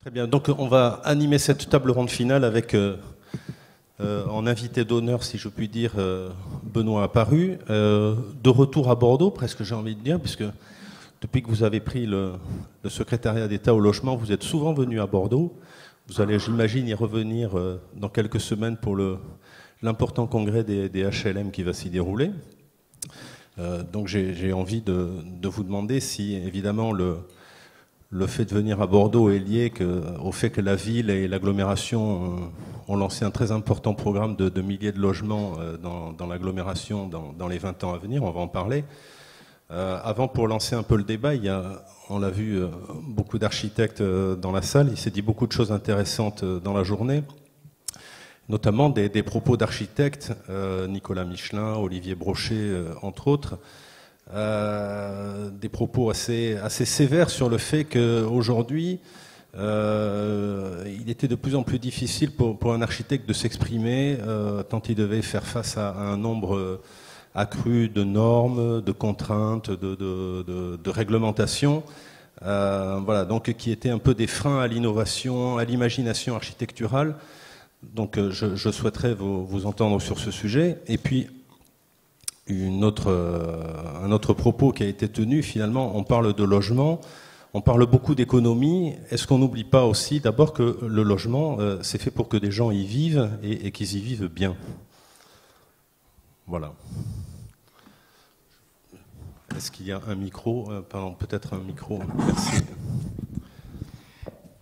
Très bien, donc on va animer cette table ronde finale avec, en invité d'honneur, si je puis dire, Benoît Apparu, de retour à Bordeaux, presque j'ai envie de dire, puisque depuis que vous avez pris le secrétariat d'État au logement, vous êtes souvent venu à Bordeaux. Vous allez, j'imagine, y revenir dans quelques semaines pour l'important congrès des HLM qui va s'y dérouler. Donc j'ai envie de vous demander si, évidemment, le fait de venir à Bordeaux est lié au fait que la ville et l'agglomération ont lancé un très important programme de milliers de logements dans l'agglomération dans les 20 ans à venir. On va en parler. Avant, pour lancer un peu le débat, on l'a vu, beaucoup d'architectes dans la salle. Il s'est dit beaucoup de choses intéressantes dans la journée, notamment des propos d'architectes, Nicolas Michelin, Olivier Brochet, entre autres, des propos assez sévères sur le fait qu'aujourd'hui, il était de plus en plus difficile pour un architecte de s'exprimer tant il devait faire face à un nombre accru de normes, de contraintes, de réglementations, voilà, donc qui étaient un peu des freins à l'innovation, à l'imagination architecturale. Donc je souhaiterais vous entendre sur ce sujet. Et puis un autre propos qui a été tenu, finalement, on parle de logement, on parle beaucoup d'économie. Est-ce qu'on n'oublie pas aussi d'abord que le logement, c'est fait pour que des gens y vivent et qu'ils y vivent bien? Voilà. Est-ce qu'il y a un micro? Pardon, peut-être un micro. Merci.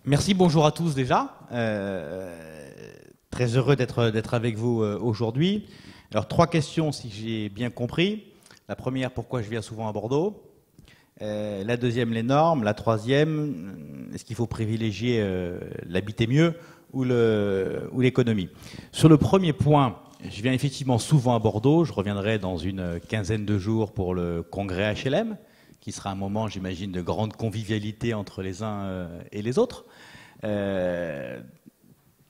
Merci, bonjour à tous déjà. Très heureux d'être avec vous aujourd'hui. Alors, 3 questions si j'ai bien compris. La première, pourquoi je viens souvent à Bordeaux? La deuxième, les normes. La troisième, est-ce qu'il faut privilégier l'habiter mieux ou l'économie? Sur le premier point, je viens effectivement souvent à Bordeaux. Je reviendrai dans une quinzaine de jours pour le congrès HLM, qui sera un moment, j'imagine, de grande convivialité entre les uns et les autres.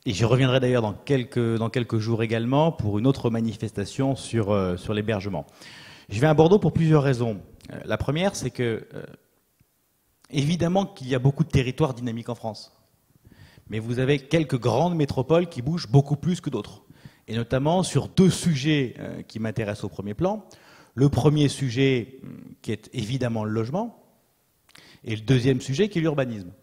Et je reviendrai d'ailleurs dans quelques jours également pour une autre manifestation sur l'hébergement. Je viens à Bordeaux pour plusieurs raisons. La première, c'est que, évidemment qu'il y a beaucoup de territoires dynamiques en France. Mais vous avez quelques grandes métropoles qui bougent beaucoup plus que d'autres. Et notamment sur 2 sujets qui m'intéressent au premier plan. Le premier sujet qui est évidemment le logement, et le deuxième sujet qui est l'urbanisme.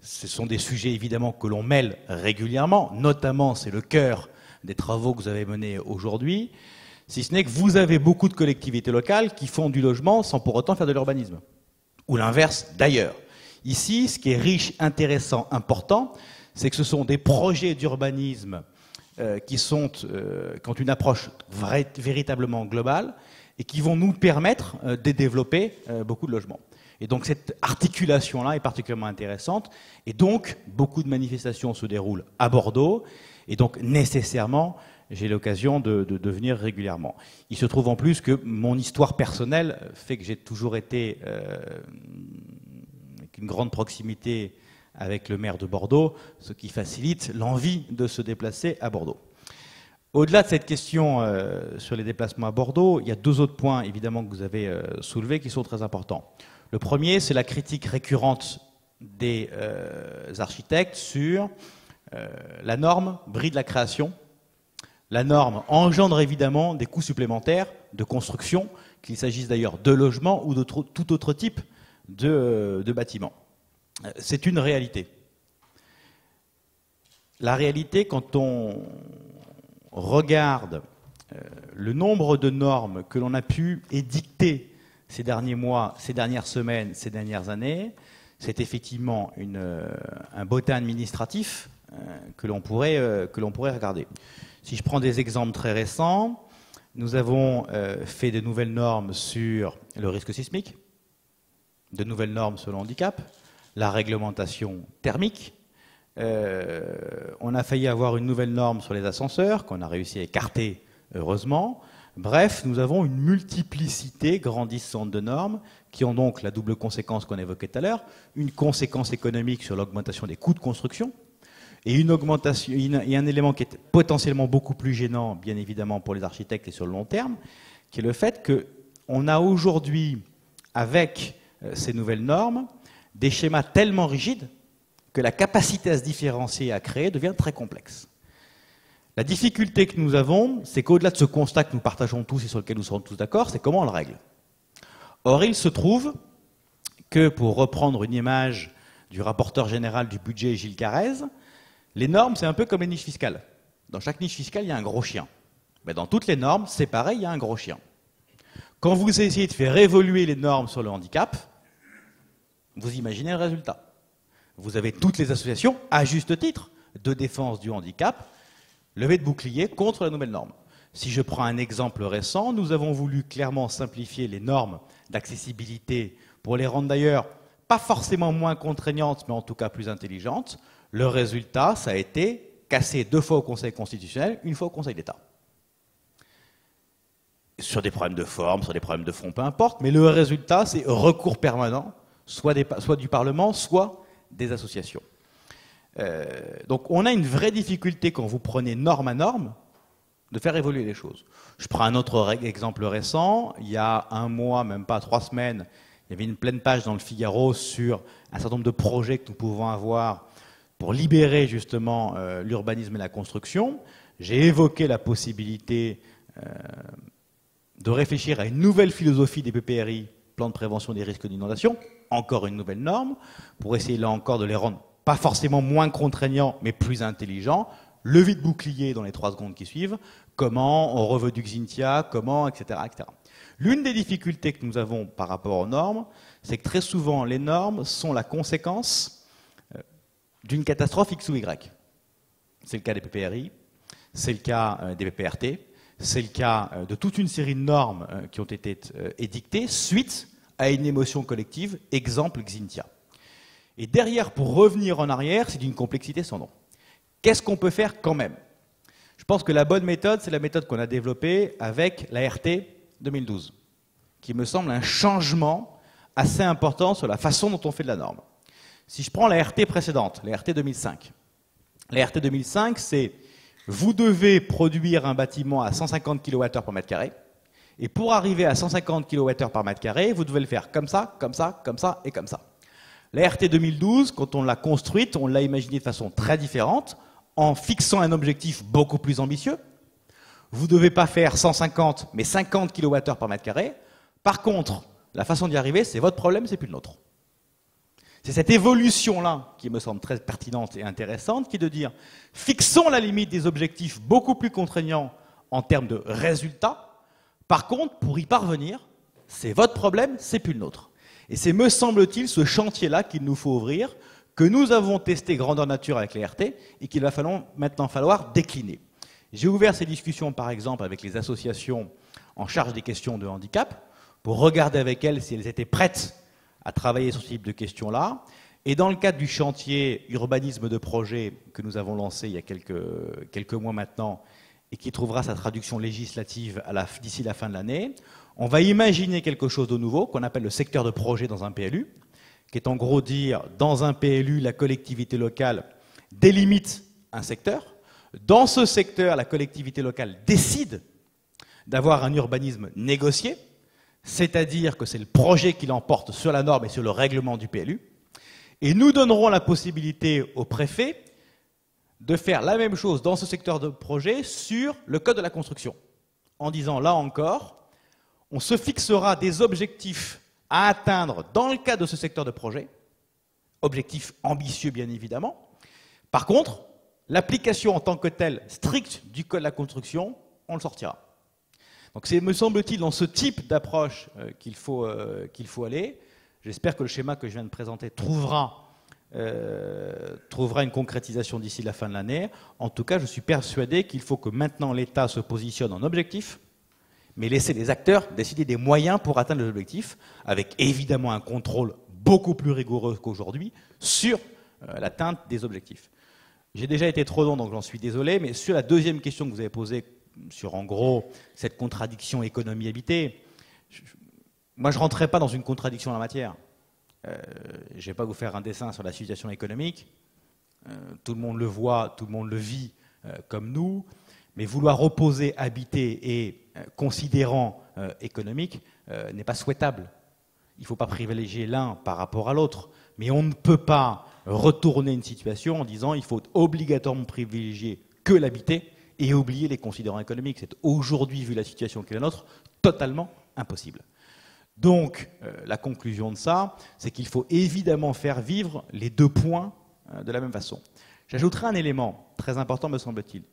Ce sont des sujets évidemment que l'on mêle régulièrement, notamment c'est le cœur des travaux que vous avez menés aujourd'hui, si ce n'est que vous avez beaucoup de collectivités locales qui font du logement sans pour autant faire de l'urbanisme. Ou l'inverse d'ailleurs. Ici, ce qui est riche, intéressant, important, c'est que ce sont des projets d'urbanisme qui ont une approche véritablement globale et qui vont nous permettre de développer beaucoup de logements. Et donc cette articulation-là est particulièrement intéressante. Et donc, beaucoup de manifestations se déroulent à Bordeaux. Et donc, nécessairement, j'ai l'occasion de venir régulièrement. Il se trouve en plus que mon histoire personnelle fait que j'ai toujours été avec une grande proximité avec le maire de Bordeaux, ce qui facilite l'envie de se déplacer à Bordeaux. Au-delà de cette question sur les déplacements à Bordeaux, il y a 2 autres points, évidemment, que vous avez soulevés qui sont très importants. Le premier, c'est la critique récurrente des architectes sur la norme bride la création. La norme engendre évidemment des coûts supplémentaires de construction, qu'il s'agisse d'ailleurs de logements ou de tout autre type de bâtiment. C'est une réalité. La réalité, quand on regarde le nombre de normes que l'on a pu édicter ces derniers mois, ces dernières semaines, ces dernières années, c'est effectivement un bottin administratif que l'on pourrait regarder. Si je prends des exemples très récents, nous avons fait de nouvelles normes sur le risque sismique, de nouvelles normes sur le handicap, la réglementation thermique. On a failli avoir une nouvelle norme sur les ascenseurs, qu'on a réussi à écarter, heureusement. Bref, nous avons une multiplicité grandissante de normes qui ont donc la double conséquence qu'on évoquait tout à l'heure, une conséquence économique sur l'augmentation des coûts de construction et un élément qui est potentiellement beaucoup plus gênant, bien évidemment, pour les architectes et sur le long terme, qui est le fait qu'on a aujourd'hui, avec ces nouvelles normes, des schémas tellement rigides que la capacité à se différencier et à créer devient très complexe. La difficulté que nous avons, c'est qu'au-delà de ce constat que nous partageons tous et sur lequel nous serons tous d'accord, c'est comment on le règle. Or, il se trouve que, pour reprendre une image du rapporteur général du budget Gilles Carrez, les normes, c'est un peu comme les niches fiscales. Dans chaque niche fiscale, il y a un gros chien. Mais dans toutes les normes, c'est pareil, il y a un gros chien. Quand vous essayez de faire évoluer les normes sur le handicap, vous imaginez le résultat. Vous avez toutes les associations, à juste titre, de défense du handicap, levée de bouclier contre la nouvelle norme. Si je prends un exemple récent, nous avons voulu clairement simplifier les normes d'accessibilité pour les rendre d'ailleurs pas forcément moins contraignantes, mais en tout cas plus intelligentes. Le résultat, ça a été cassé 2 fois au Conseil constitutionnel, 1 fois au Conseil d'État. Sur des problèmes de forme, sur des problèmes de fond, peu importe, mais le résultat, c'est recours permanent, soit du Parlement, soit des associations. Donc on a une vraie difficulté quand vous prenez norme à norme de faire évoluer les choses. Je prends un autre exemple récent. Il y a 1 mois, même pas 3 semaines, il y avait une pleine page dans le Figaro sur un certain nombre de projets que nous pouvons avoir pour libérer justement l'urbanisme et la construction. J'ai évoqué la possibilité de réfléchir à une nouvelle philosophie des PPRI, plan de prévention des risques d'inondation, encore une nouvelle norme, pour essayer là encore de les rendre pas forcément moins contraignants, mais plus intelligents. Levé de bouclier dans les 3 secondes qui suivent, comment on revue du Xintia, comment, etc., etc. L'une des difficultés que nous avons par rapport aux normes, c'est que très souvent les normes sont la conséquence d'une catastrophe X ou Y. C'est le cas des PPRI, c'est le cas des PPRT, c'est le cas de toute une série de normes qui ont été édictées suite à une émotion collective, exemple Xintia. Et derrière, pour revenir en arrière, c'est d'une complexité sans nom. Qu'est-ce qu'on peut faire quand même? Je pense que la bonne méthode, c'est la méthode qu'on a développée avec la RT 2012, qui me semble un changement assez important sur la façon dont on fait de la norme. Si je prends la RT précédente, la RT 2005, la RT 2005, c'est vous devez produire un bâtiment à 150 kWh par mètre carré, et pour arriver à 150 kWh par mètre carré, vous devez le faire comme ça, comme ça, comme ça et comme ça. La RT 2012, quand on l'a construite, on l'a imaginée de façon très différente, en fixant un objectif beaucoup plus ambitieux. Vous ne devez pas faire 150, mais 50 kWh par mètre carré. Par contre, la façon d'y arriver, c'est votre problème, c'est plus le nôtre. C'est cette évolution-là qui me semble très pertinente et intéressante, qui est de dire, fixons la limite des objectifs beaucoup plus contraignants en termes de résultats. Par contre, pour y parvenir, c'est votre problème, c'est plus le nôtre. Et c'est, me semble-t-il, ce chantier-là qu'il nous faut ouvrir, que nous avons testé grandeur nature avec les RT et qu'il va maintenant falloir décliner. J'ai ouvert ces discussions, par exemple, avec les associations en charge des questions de handicap, pour regarder avec elles si elles étaient prêtes à travailler sur ce type de questions-là. Et dans le cadre du chantier urbanisme de projet que nous avons lancé il y a quelques mois maintenant, et qui trouvera sa traduction législative d'ici la fin de l'année, on va imaginer quelque chose de nouveau, qu'on appelle le secteur de projet dans un PLU, qui est en gros dire, dans un PLU, la collectivité locale délimite un secteur. Dans ce secteur, la collectivité locale décide d'avoir un urbanisme négocié, c'est-à-dire que c'est le projet qui l'emporte sur la norme et sur le règlement du PLU. Et nous donnerons la possibilité au préfet de faire la même chose dans ce secteur de projet sur le code de la construction, en disant, là encore, on se fixera des objectifs à atteindre dans le cadre de ce secteur de projet, objectifs ambitieux bien évidemment. Par contre, l'application en tant que telle stricte du code de la construction, on le sortira. Donc c'est, me semble-t-il, dans ce type d'approche qu'il faut aller. J'espère que le schéma que je viens de présenter trouvera une concrétisation d'ici la fin de l'année. En tout cas, je suis persuadé qu'il faut que maintenant l'État se positionne en objectif, mais laisser les acteurs décider des moyens pour atteindre les objectifs, avec évidemment un contrôle beaucoup plus rigoureux qu'aujourd'hui sur l'atteinte des objectifs. J'ai déjà été trop long, donc j'en suis désolé, mais sur la deuxième question que vous avez posée, sur en gros cette contradiction économie-habité, moi je ne rentrerai pas dans une contradiction en la matière. Je ne vais pas vous faire un dessin sur la situation économique, tout le monde le voit, tout le monde le vit comme nous, mais vouloir opposer habité et considérant économique n'est pas souhaitable. Il ne faut pas privilégier l'un par rapport à l'autre, mais on ne peut pas retourner une situation en disant il faut obligatoirement privilégier que l'habité et oublier les considérants économiques. C'est aujourd'hui, vu la situation qui est la nôtre, totalement impossible. Donc, la conclusion de ça, c'est qu'il faut évidemment faire vivre les deux points de la même façon. J'ajouterai un élément très important, me semble-t-il.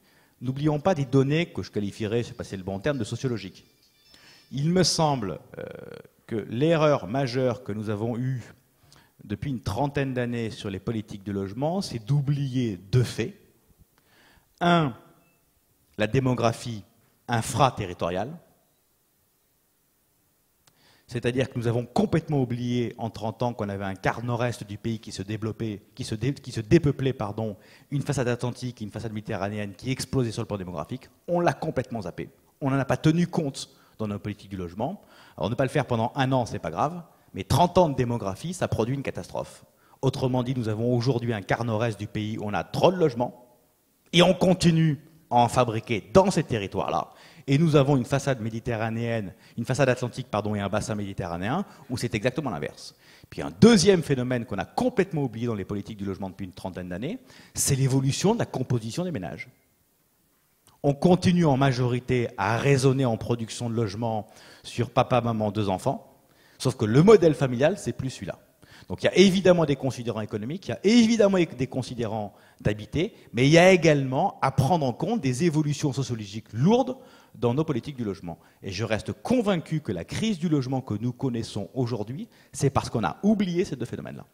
N'oublions pas des données que je qualifierais, je ne sais pas si c'est le bon terme, de sociologiques. Il me semble que l'erreur majeure que nous avons eue depuis une trentaine d'années sur les politiques de logement, c'est d'oublier deux faits. Un, la démographie infraterritoriale. C'est-à-dire que nous avons complètement oublié en 30 ans qu'on avait un quart nord-est du pays qui se dépeuplait, une façade atlantique, une façade méditerranéenne qui explosait sur le plan démographique. On l'a complètement zappé. On n'en a pas tenu compte dans nos politiques du logement. Alors ne pas le faire pendant un an, c'est pas grave, mais 30 ans de démographie, ça produit une catastrophe. Autrement dit, nous avons aujourd'hui un quart nord-est du pays où on a trop de logements et on continue à en fabriquer dans ces territoires-là. Et nous avons une façade méditerranéenne, une façade atlantique, pardon, et un bassin méditerranéen où c'est exactement l'inverse. Puis un deuxième phénomène qu'on a complètement oublié dans les politiques du logement depuis une trentaine d'années, c'est l'évolution de la composition des ménages. On continue en majorité à raisonner en production de logement sur papa, maman, 2 enfants, sauf que le modèle familial, c'est plus celui-là. Donc il y a évidemment des considérants économiques, il y a évidemment des considérants d'habiter, mais il y a également à prendre en compte des évolutions sociologiques lourdes dans nos politiques du logement. Et je reste convaincu que la crise du logement que nous connaissons aujourd'hui, c'est parce qu'on a oublié ces deux phénomènes-là.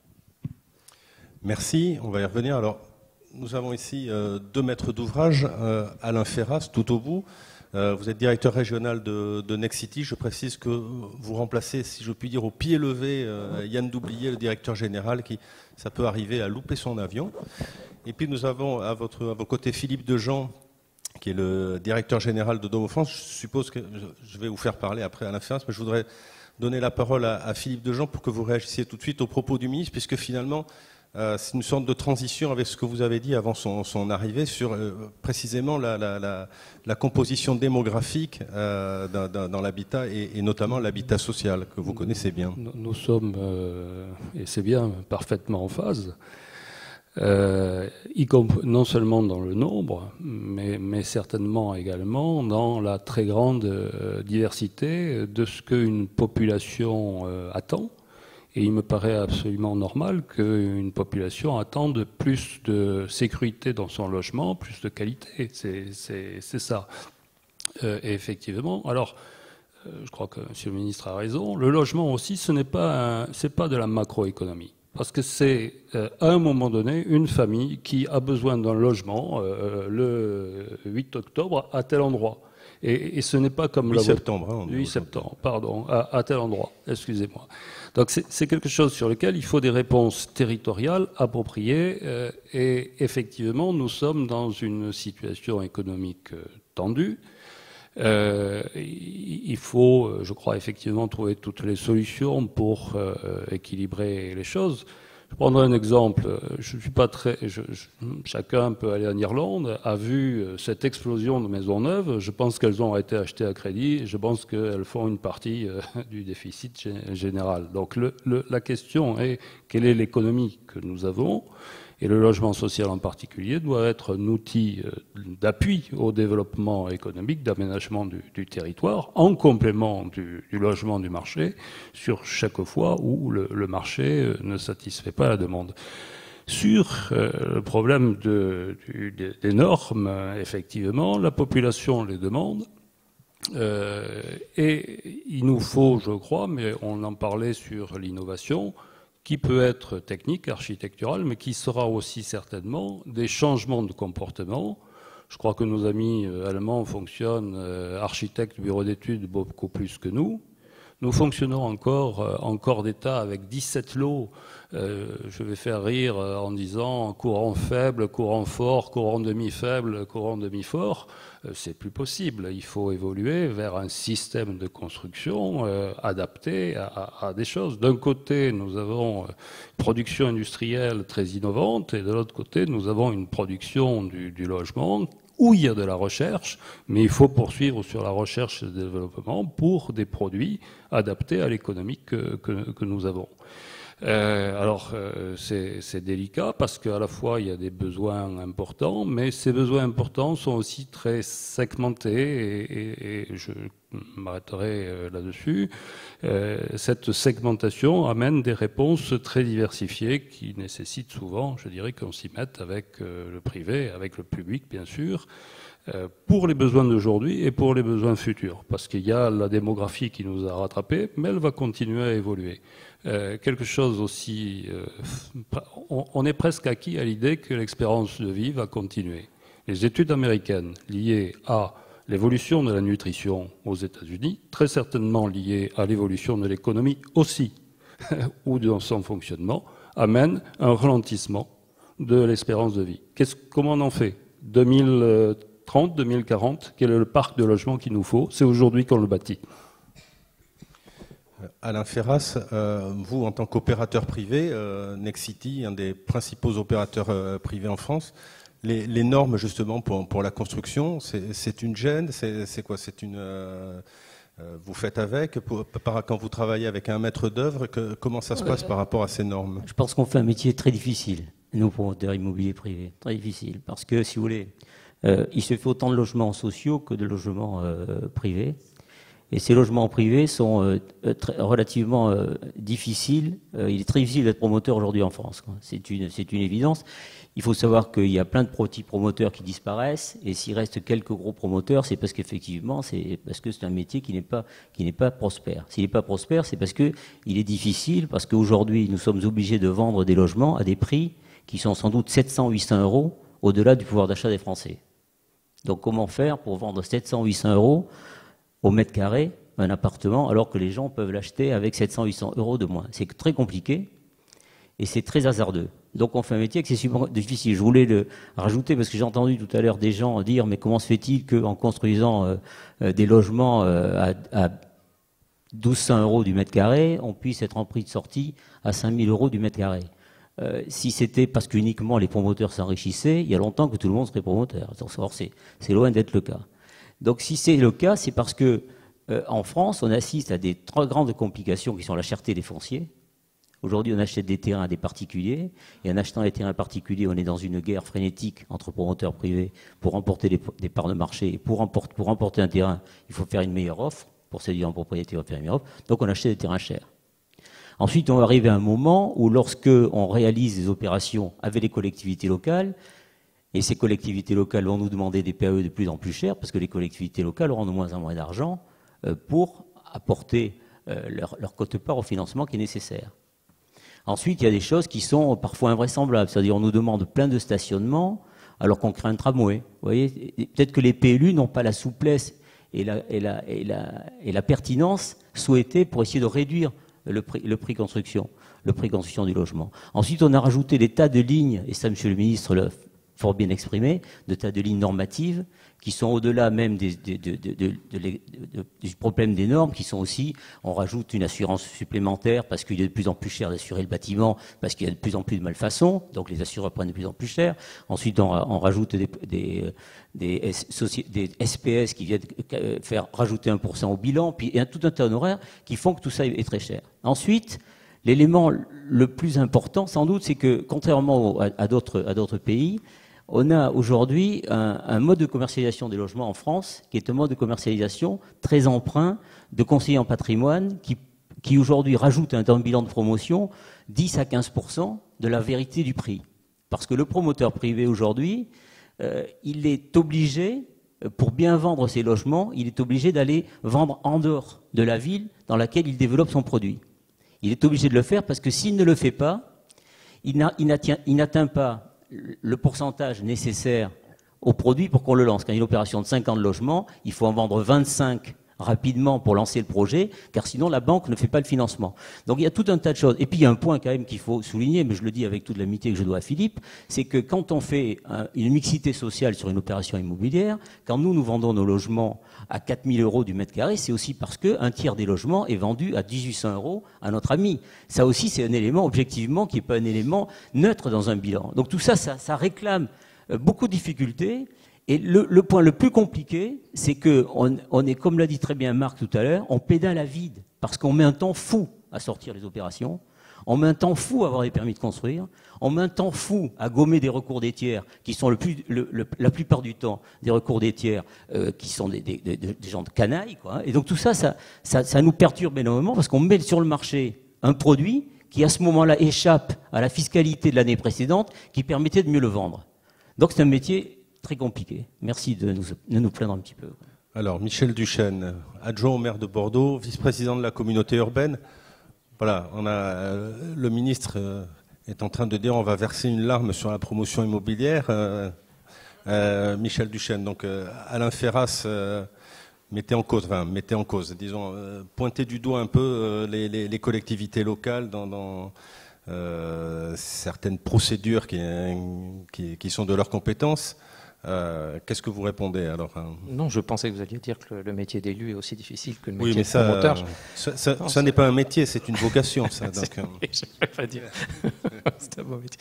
Merci, on va y revenir. Alors, nous avons ici 2 maîtres d'ouvrage, Alain Ferras, tout au bout. Vous êtes directeur régional de Nexity. Je précise que vous remplacez, si je puis dire, au pied levé Yann Doublier, le directeur général, qui, ça peut arriver, à louper son avion. Et puis nous avons à vos côtés Philippe Dejean, qui est le directeur général de Domo France. Je suppose que je vais vous faire parler après Alain Ferras, mais je voudrais donner la parole à Philippe Dejean pour que vous réagissiez tout de suite aux propos du ministre, puisque finalement, c'est une sorte de transition avec ce que vous avez dit avant son arrivée sur précisément la composition démographique dans l'habitat et notamment l'habitat social que vous connaissez bien. Nous sommes, et c'est bien, parfaitement en phase, non seulement dans le nombre, mais certainement également dans la très grande diversité de ce qu'une population attend. Et il me paraît absolument normal qu'une population attende plus de sécurité dans son logement, plus de qualité. C'est ça. Et effectivement, alors, je crois que M. le ministre a raison, le logement aussi, c'est pas de la macroéconomie. Parce que c'est, à un moment donné, une famille qui a besoin d'un logement le 8 octobre à tel endroit. Et ce n'est pas comme 8 septembre. Hein, 8 septembre, pardon, à tel endroit, excusez-moi. Donc c'est quelque chose sur lequel il faut des réponses territoriales appropriées. Et effectivement, nous sommes dans une situation économique tendue. Il faut, je crois, effectivement trouver toutes les solutions pour équilibrer les choses. Je prendrai un exemple. Je suis pas très. Chacun peut aller en Irlande, a vu cette explosion de maisons neuves. Je pense qu'elles ont été achetées à crédit. Je pense qu'elles font une partie du déficit général. Donc la question est quelle est l'économie que nous avons? Et le logement social en particulier doit être un outil d'appui au développement économique, d'aménagement du territoire, en complément du logement du marché, sur chaque fois où le marché ne satisfait pas la demande. Sur le problème des normes, effectivement, la population les demande. Et il nous faut, je crois, mais on en parlait sur l'innovation, qui peut être technique, architecturale, mais qui sera aussi certainement des changements de comportement. Je crois que nos amis allemands fonctionnent, architectes, bureaux d'études, beaucoup plus que nous. Nous fonctionnons encore en corps d'État avec 17 lots. Je vais faire rire en disant courant faible, courant fort, courant demi-faible, courant demi-fort. C'est plus possible. Il faut évoluer vers un système de construction adapté à des choses. D'un côté, nous avons une production industrielle très innovante et de l'autre côté, nous avons une production du logement où il y a de la recherche, mais il faut poursuivre sur la recherche et le développement pour des produits adaptés à l'économie que nous avons. C'est délicat parce qu'à la fois il y a des besoins importants, mais ces besoins importants sont aussi très segmentés et je m'arrêterai là-dessus. Cette segmentation amène des réponses très diversifiées qui nécessitent souvent, je dirais, qu'on s'y mette avec le privé, avec le public bien sûr, pour les besoins d'aujourd'hui et pour les besoins futurs. Parce qu'il y a la démographie qui nous a rattrapés, mais elle va continuer à évoluer. Quelque chose aussi... on est presque acquis à l'idée que l'expérience de vie va continuer. Les études américaines liées à l'évolution de la nutrition aux États-Unis, très certainement liées à l'évolution de l'économie aussi, ou de son fonctionnement, amènent un ralentissement de l'espérance de vie. Comment on en fait 2030, 2040, quel est le parc de logement qu'il nous faut? C'est aujourd'hui qu'on le bâtit. Alain Ferras, vous en tant qu'opérateur privé, Nexity, un des principaux opérateurs privés en France, les normes justement pour la construction, c'est une gêne, c'est quoi? C'est une vous faites avec quand vous travaillez avec un maître d'œuvre, comment ça se passe par rapport à ces normes? Je pense qu'on fait un métier très difficile, nous promoteurs immobiliers privés, très difficile, parce que si vous voulez, il se fait autant de logements sociaux que de logements privés. Et ces logements privés sont relativement difficiles. Il est très difficile d'être promoteur aujourd'hui en France, quoi. C'est une évidence. Il faut savoir qu'il y a plein de petits promoteurs qui disparaissent. Et s'il reste quelques gros promoteurs, c'est parce qu'effectivement, c'est un métier qui n'est pas prospère. S'il n'est pas prospère, c'est parce qu'il est difficile, parce qu'aujourd'hui, nous sommes obligés de vendre des logements à des prix qui sont sans doute 700-800 euros au-delà du pouvoir d'achat des Français. Donc comment faire pour vendre 700-800 euros au mètre carré un appartement alors que les gens peuvent l'acheter avec 700-800 euros de moins? C'est très compliqué et c'est très hasardeux. Donc on fait un métier excessivement difficile. Je voulais le rajouter parce que j'ai entendu tout à l'heure des gens dire mais comment se fait-il qu'en construisant des logements à 1200 euros du mètre carré, on puisse être en prix de sortie à 5000 euros du mètre carré? Si c'était parce qu'uniquement les promoteurs s'enrichissaient, il y a longtemps que tout le monde serait promoteur. Or, c'est loin d'être le cas. Donc si c'est le cas, c'est parce que en France, on assiste à des très grandes complications qui sont la cherté des fonciers. Aujourd'hui, on achète des terrains à des particuliers, et en achetant les terrains particuliers, on est dans une guerre frénétique entre promoteurs privés pour remporter des parts de marché. Et pour remporter un terrain, il faut faire une meilleure offre. Pour séduire un propriétaire, il faut faire une meilleure offre. Donc on achète des terrains chers. Ensuite, on va arriver à un moment où lorsque on réalise des opérations avec les collectivités locales, et ces collectivités locales vont nous demander des PAE de plus en plus chers, parce que les collectivités locales auront de moins en moins d'argent pour apporter leur quote-part au financement qui est nécessaire. Ensuite, il y a des choses qui sont parfois invraisemblables. C'est-à-dire on nous demande plein de stationnements alors qu'on crée un tramway. Vous voyez, peut-être que les PLU n'ont pas la souplesse et la pertinence souhaitée pour essayer de réduire le prix construction du logement. Ensuite, on a rajouté des tas de lignes, et ça, Monsieur le Ministre l'a fort bien exprimé, de tas de lignes normatives qui sont au-delà même du problème des normes, qui sont aussi, on rajoute une assurance supplémentaire parce qu'il est de plus en plus cher d'assurer le bâtiment, parce qu'il y a de plus en plus de malfaçons, donc les assureurs prennent de plus en plus cher. Ensuite, on rajoute des SPS qui viennent faire rajouter 1% au bilan, puis il y a tout un tas d'honoraires qui font que tout ça est très cher. Ensuite, l'élément le plus important, sans doute, c'est que, contrairement à d'autres pays, on a aujourd'hui un mode de commercialisation des logements en France qui est un mode de commercialisation très empreint de conseillers en patrimoine qui aujourd'hui rajoute dans le bilan de promotion 10 à 15% de la vérité du prix. Parce que le promoteur privé aujourd'hui, il est obligé, pour bien vendre ses logements, il est obligé d'aller vendre en dehors de la ville dans laquelle il développe son produit. Il est obligé de le faire parce que s'il ne le fait pas, il n'atteint pas le pourcentage nécessaire au produit pour qu'on le lance. Quand il y a une opération de 50 logements, il faut en vendre 25 rapidement pour lancer le projet, car sinon la banque ne fait pas le financement. Donc il y a tout un tas de choses. Et puis il y a un point quand même qu'il faut souligner, mais je le dis avec toute l'amitié que je dois à Philippe, c'est que quand on fait une mixité sociale sur une opération immobilière, quand nous vendons nos logements à 4000 euros du mètre carré, c'est aussi parce qu'un tiers des logements est vendu à 1800 euros à notre ami. Ça aussi, c'est un élément objectivement qui n'est pas un élément neutre dans un bilan. Donc tout ça, ça réclame beaucoup de difficultés. Et le point le plus compliqué, c'est qu'on est, comme l'a dit très bien Marc tout à l'heure, on pédale à vide, parce qu'on met un temps fou à sortir les opérations. On met un temps fou à avoir des permis de construire. On met un temps fou à gommer des recours des tiers, qui sont la plupart du temps des recours des tiers qui sont des gens de canaille, quoi. Et donc tout ça, ça nous perturbe énormément parce qu'on met sur le marché un produit qui, à ce moment-là, échappe à la fiscalité de l'année précédente qui permettait de mieux le vendre. Donc c'est un métier très compliqué. Merci de nous plaindre un petit peu. Alors, Michel Duchesne, adjoint au maire de Bordeaux, vice-président de la communauté urbaine. Voilà, le ministre est en train de dire on va verser une larme sur la promotion immobilière. Michel Duchesne, donc Alain Ferras mettait en cause, disons, pointer du doigt un peu les collectivités locales dans certaines procédures qui sont de leur compétence. Qu'est-ce que vous répondez alors? Non, je pensais que vous alliez dire que le métier d'élu est aussi difficile que le métier oui, mais de promoteur. Ça n'est pas un métier, c'est une vocation. Ça, donc, je ne vais pas dire. C'est un beau métier.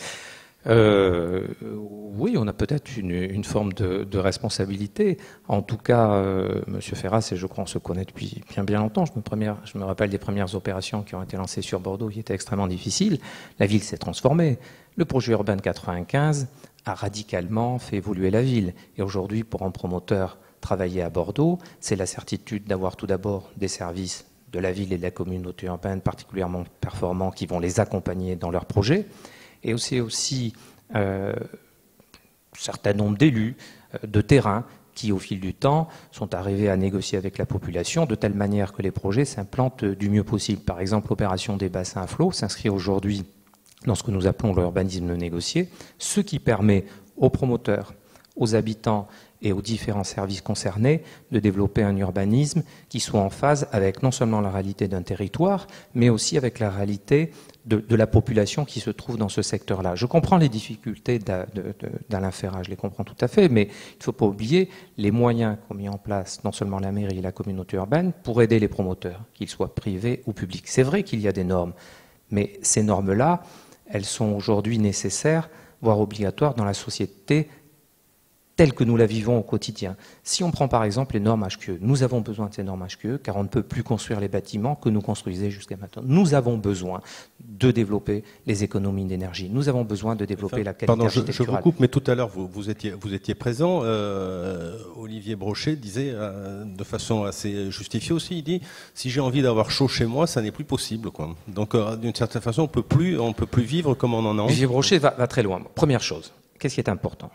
Oui, on a peut-être une forme de responsabilité. En tout cas, M. Ferras et je crois on se connaît depuis bien longtemps. Je me rappelle des premières opérations qui ont été lancées sur Bordeaux qui étaient extrêmement difficiles. La ville s'est transformée. Le projet urbain de 95 a radicalement fait évoluer la ville. Et aujourd'hui, pour un promoteur travailler à Bordeaux, c'est la certitude d'avoir tout d'abord des services de la ville et de la communauté urbaine particulièrement performants qui vont les accompagner dans leurs projets. Et aussi un certain nombre d'élus de terrain qui, au fil du temps, sont arrivés à négocier avec la population de telle manière que les projets s'implantent du mieux possible. Par exemple, l'opération des bassins à flot s'inscrit aujourd'hui dans ce que nous appelons l'urbanisme négocié, ce qui permet aux promoteurs, aux habitants et aux différents services concernés de développer un urbanisme qui soit en phase avec non seulement la réalité d'un territoire, mais aussi avec la réalité de la population qui se trouve dans ce secteur-là. Je comprends les difficultés d'Alain Ferras, je les comprends tout à fait, mais il ne faut pas oublier les moyens qu'ont mis en place non seulement la mairie et la communauté urbaine pour aider les promoteurs, qu'ils soient privés ou publics. C'est vrai qu'il y a des normes, mais ces normes-là, elles sont aujourd'hui nécessaires, voire obligatoires dans la société telle que nous la vivons au quotidien. Si on prend par exemple les normes HQE, nous avons besoin de ces normes HQE car on ne peut plus construire les bâtiments que nous construisions jusqu'à maintenant. Nous avons besoin de développer les économies d'énergie. Nous avons besoin de développer la qualité architecturale. Je vous coupe, mais tout à l'heure vous étiez présent. Olivier Brochet disait de façon assez justifiée aussi, il dit si j'ai envie d'avoir chaud chez moi, ça n'est plus possible, quoi. Donc d'une certaine façon, on peut plus vivre comme on en a envie. Olivier Brochet va très loin. Première chose, qu'est-ce qui est important ?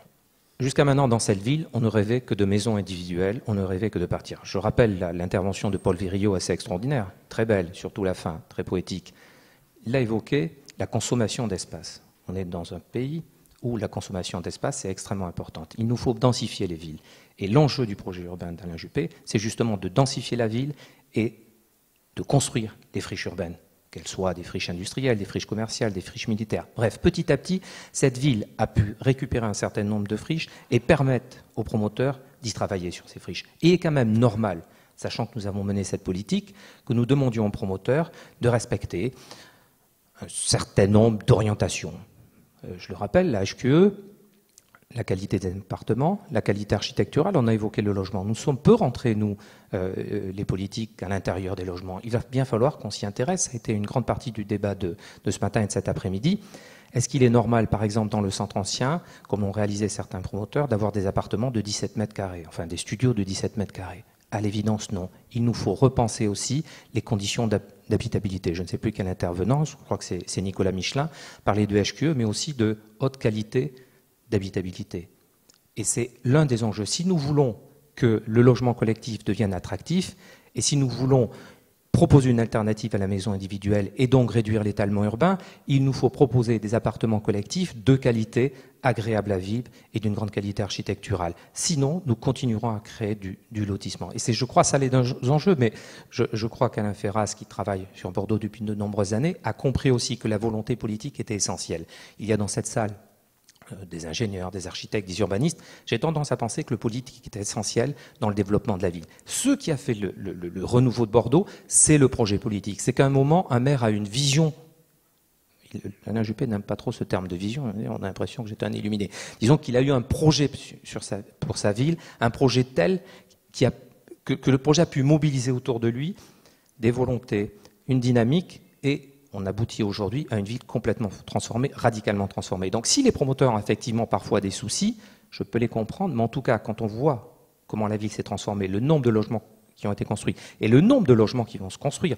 Jusqu'à maintenant, dans cette ville, on ne rêvait que de maisons individuelles, on ne rêvait que de partir. Je rappelle l'intervention de Paul Virilio, assez extraordinaire, très belle, surtout la fin, très poétique. Il a évoqué la consommation d'espace. On est dans un pays où la consommation d'espace est extrêmement importante. Il nous faut densifier les villes. Et l'enjeu du projet urbain d'Alain Juppé, c'est justement de densifier la ville et de construire des friches urbaines, qu'elles soient des friches industrielles, des friches commerciales, des friches militaires. Bref, petit à petit, cette ville a pu récupérer un certain nombre de friches et permettre aux promoteurs d'y travailler sur ces friches. Et il est quand même normal, sachant que nous avons mené cette politique, que nous demandions aux promoteurs de respecter un certain nombre d'orientations. Je le rappelle, la HQE, la qualité des appartements, la qualité architecturale, on a évoqué le logement. Nous sommes peu rentrés, nous, les politiques, à l'intérieur des logements. Il va bien falloir qu'on s'y intéresse. Ça a été une grande partie du débat de ce matin et de cet après-midi. Est-ce qu'il est normal, par exemple, dans le centre ancien, comme l'ont réalisé certains promoteurs, d'avoir des appartements de 17 mètres carrés, enfin des studios de 17 mètres carrés? À l'évidence, non. Il nous faut repenser aussi les conditions d'habitabilité. Je ne sais plus quel intervenant, je crois que c'est Nicolas Michelin, parlait de HQE, mais aussi de haute qualité d'habitabilité. Et c'est l'un des enjeux. Si nous voulons que le logement collectif devienne attractif, et si nous voulons proposer une alternative à la maison individuelle et donc réduire l'étalement urbain, il nous faut proposer des appartements collectifs de qualité, agréables à vivre et d'une grande qualité architecturale. Sinon, nous continuerons à créer du lotissement. Et c'est, je crois, ça les enjeux, mais je crois qu'Alain Ferras, qui travaille sur Bordeaux depuis de nombreuses années, a compris aussi que la volonté politique était essentielle. Il y a dans cette salle des ingénieurs, des architectes, des urbanistes, j'ai tendance à penser que le politique est essentiel dans le développement de la ville. Ce qui a fait le renouveau de Bordeaux, c'est le projet politique. C'est qu'à un moment, un maire a une vision. Alain Juppé n'aime pas trop ce terme de vision, on a l'impression que j'étais un illuminé. Disons qu'il a eu un projet pour sa ville, un projet tel que le projet a pu mobiliser autour de lui des volontés, une dynamique et on aboutit aujourd'hui à une ville complètement transformée, radicalement transformée. Donc si les promoteurs ont effectivement parfois des soucis, je peux les comprendre, mais en tout cas, quand on voit comment la ville s'est transformée, le nombre de logements qui ont été construits et le nombre de logements qui vont se construire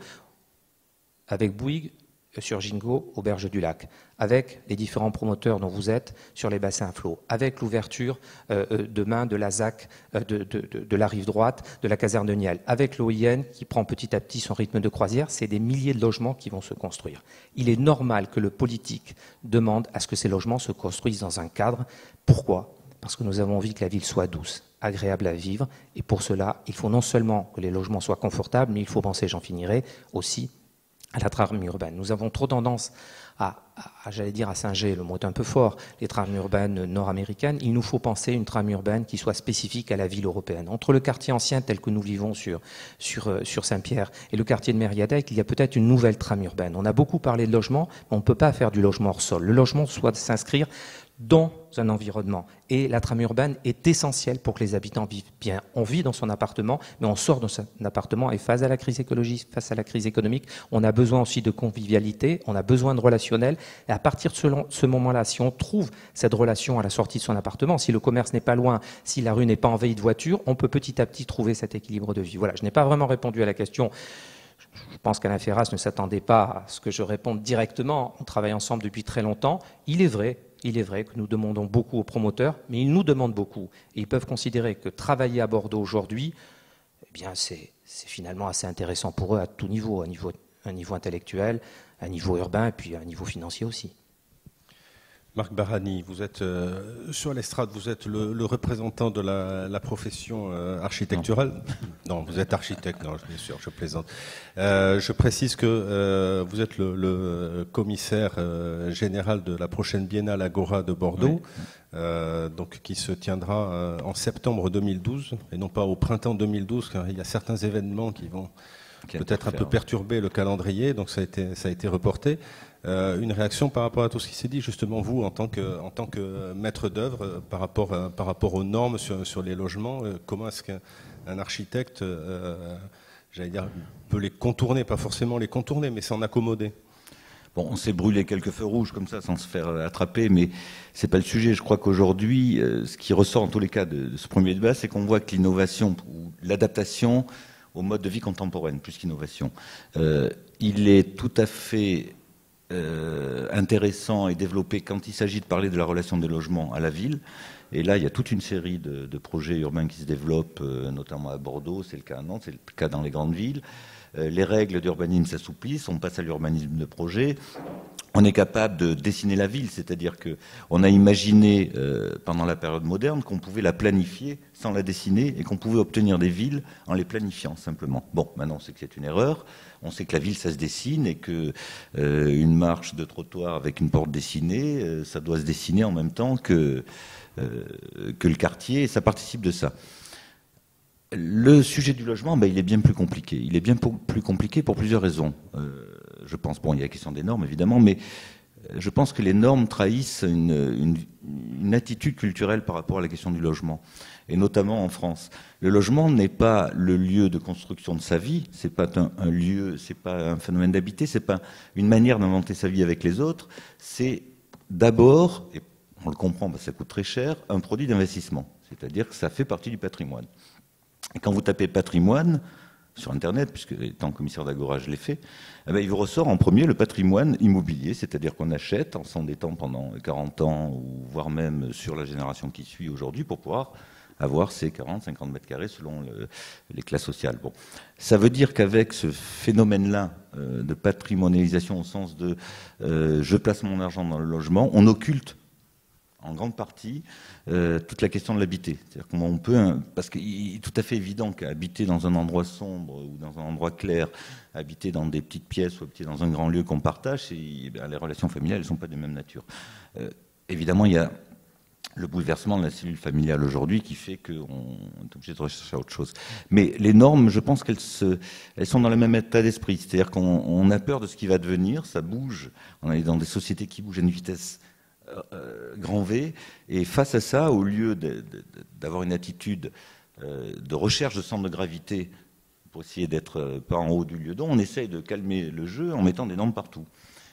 avec Bouygues sur Gingo, aux berges du lac, avec les différents promoteurs dont vous êtes sur les bassins à flot, avec l'ouverture demain de la ZAC, de la rive droite, de la caserne de Niel, avec l'OIN qui prend petit à petit son rythme de croisière, c'est des milliers de logements qui vont se construire. Il est normal que le politique demande à ce que ces logements se construisent dans un cadre. Pourquoi ? Parce que nous avons envie que la ville soit douce, agréable à vivre, et pour cela, il faut non seulement que les logements soient confortables, mais il faut penser, j'en finirai, aussi à la trame urbaine. Nous avons trop tendance j'allais dire à singer, le mot est un peu fort, les trames urbaines nord-américaines. Il nous faut penser une trame urbaine qui soit spécifique à la ville européenne. Entre le quartier ancien tel que nous vivons sur Saint-Pierre et le quartier de Mériadec, il y a peut-être une nouvelle trame urbaine. On a beaucoup parlé de logement, mais on ne peut pas faire du logement hors sol. Le logement doit s'inscrire dans un environnement. Et la trame urbaine est essentielle pour que les habitants vivent bien. On vit dans son appartement, mais on sort de son appartement et face à la crise écologique, face à la crise économique, on a besoin aussi de convivialité, on a besoin de relationnel. Et à partir de ce moment-là, si on trouve cette relation à la sortie de son appartement, si le commerce n'est pas loin, si la rue n'est pas envahie de voitures, on peut petit à petit trouver cet équilibre de vie. Voilà, je n'ai pas vraiment répondu à la question. Je pense qu'Alain Ferras ne s'attendait pas à ce que je réponde directement. On travaille ensemble depuis très longtemps. Il est vrai que nous demandons beaucoup aux promoteurs, mais ils nous demandent beaucoup. Et ils peuvent considérer que travailler à Bordeaux aujourd'hui, eh bien, c'est finalement assez intéressant pour eux à tout niveau, à un niveau intellectuel, à un niveau urbain et puis à un niveau financier aussi. Marc Barani, vous êtes sur l'estrade, vous êtes le représentant de la profession architecturale. Non, vous êtes architecte, non, bien sûr, je plaisante. Je précise que vous êtes le commissaire général de la prochaine Biennale Agora de Bordeaux, oui. Donc qui se tiendra en septembre 2012, et non pas au printemps 2012, car il y a certains événements qui vont peut-être un peu perturber le calendrier, donc ça a été reporté. Une réaction par rapport à tout ce qui s'est dit, justement, vous, en tant que maître d'œuvre, par rapport aux normes sur les logements, comment est-ce qu'un architecte, j'allais dire, peut les contourner, pas forcément les contourner, mais s'en accommoder? Bon, on s'est brûlé quelques feux rouges comme ça, sans se faire attraper, mais c'est pas le sujet. Je crois qu'aujourd'hui, ce qui ressort en tous les cas de ce premier débat, c'est qu'on voit que l'innovation ou l'adaptation au mode de vie contemporaine, plus qu'innovation, il est tout à fait intéressant et développé quand il s'agit de parler de la relation des logements à la ville. Et là, il y a toute une série de projets urbains qui se développent, notamment à Bordeaux, c'est le cas à Nantes, c'est le cas dans les grandes villes. Les règles d'urbanisme s'assouplissent, on passe à l'urbanisme de projet. On est capable de dessiner la ville, c'est-à-dire qu'on a imaginé pendant la période moderne qu'on pouvait la planifier sans la dessiner et qu'on pouvait obtenir des villes en les planifiant simplement. Bon, maintenant on sait que c'est une erreur, on sait que la ville ça se dessine et que une marche de trottoir avec une porte dessinée, ça doit se dessiner en même temps que le quartier, et ça participe de ça. Le sujet du logement, il est bien plus compliqué. Il est bien plus compliqué pour plusieurs raisons. Je pense, bon, il y a la question des normes, évidemment, mais je pense que les normes trahissent une attitude culturelle par rapport à la question du logement, et notamment en France. Le logement n'est pas le lieu de construction de sa vie, c'est pas un lieu, c'est pas un phénomène d'habiter, c'est pas une manière d'inventer sa vie avec les autres, c'est d'abord, et on le comprend parce que ça coûte très cher, un produit d'investissement, c'est-à-dire que ça fait partie du patrimoine. Et quand vous tapez patrimoine sur Internet, puisque étant commissaire d'Agora, je l'ai fait, il vous ressort en premier le patrimoine immobilier, c'est-à-dire qu'on achète en s'endettant pendant 40 ans, ou voire même sur la génération qui suit aujourd'hui, pour pouvoir avoir ces 40-50 mètres carrés selon les classes sociales. Bon. Ça veut dire qu'avec ce phénomène-là de patrimonialisation au sens de je place mon argent dans le logement, on occulte en grande partie toute la question de l'habiter. C'est-à-dire comment on peut, parce qu'il est tout à fait évident qu'habiter dans un endroit sombre ou dans un endroit clair, habiter dans des petites pièces ou habiter dans un grand lieu qu'on partage, les relations familiales ne sont pas de même nature. Évidemment, il y a le bouleversement de la cellule familiale aujourd'hui qui fait qu'on est obligé de rechercher autre chose. Mais les normes, je pense qu'elles sont dans le même état d'esprit. C'est-à-dire qu'on a peur de ce qui va devenir, ça bouge. On est dans des sociétés qui bougent à une vitesse grand V, et face à ça, au lieu d'avoir une attitude de recherche de centre de gravité pour essayer d'être pas en haut du lieu-don, on essaye de calmer le jeu en mettant des normes partout.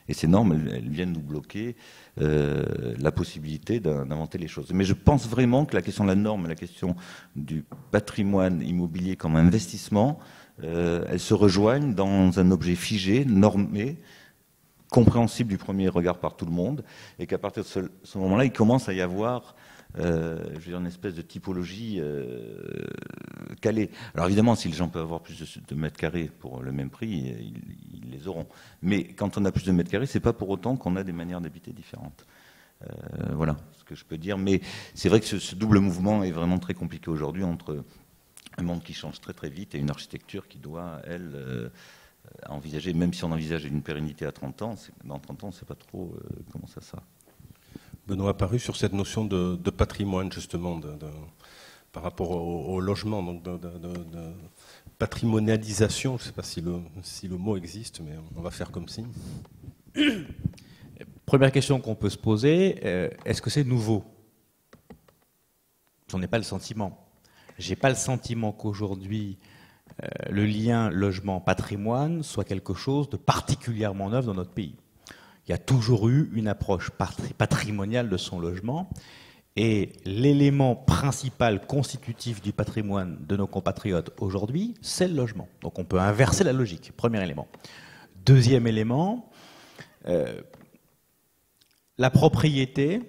Et ces normes, elles viennent nous bloquer la possibilité d'inventer les choses. Mais je pense vraiment que la question de la norme, la question du patrimoine immobilier comme investissement, elles se rejoignent dans un objet figé, normé, compréhensible du premier regard par tout le monde, et qu'à partir de ce moment-là, il commence à y avoir je veux dire, une espèce de typologie calée. Alors évidemment, si les gens peuvent avoir plus de mètres carrés pour le même prix, ils les auront. Mais quand on a plus de mètres carrés, c'est pas pour autant qu'on a des manières d'habiter différentes. Voilà ce que je peux dire. Mais c'est vrai que ce double mouvement est vraiment très compliqué aujourd'hui entre un monde qui change très très vite et une architecture qui doit, elle, envisager, même si on envisage une pérennité à 30 ans, dans 30 ans, on ne sait pas trop comment ça sera. Benoît Apparu, sur cette notion de patrimoine, justement, par rapport au logement, donc de patrimonialisation, je ne sais pas si le mot existe, mais on va faire comme si. Première question qu'on peut se poser, est-ce que c'est nouveau? J'en ai pas le sentiment. J'ai pas le sentiment qu'aujourd'hui, le lien logement-patrimoine soit quelque chose de particulièrement neuf dans notre pays. Il y a toujours eu une approche patrimoniale de son logement, et l'élément principal constitutif du patrimoine de nos compatriotes aujourd'hui, c'est le logement. Donc on peut inverser la logique, premier élément. Deuxième élément, la propriété,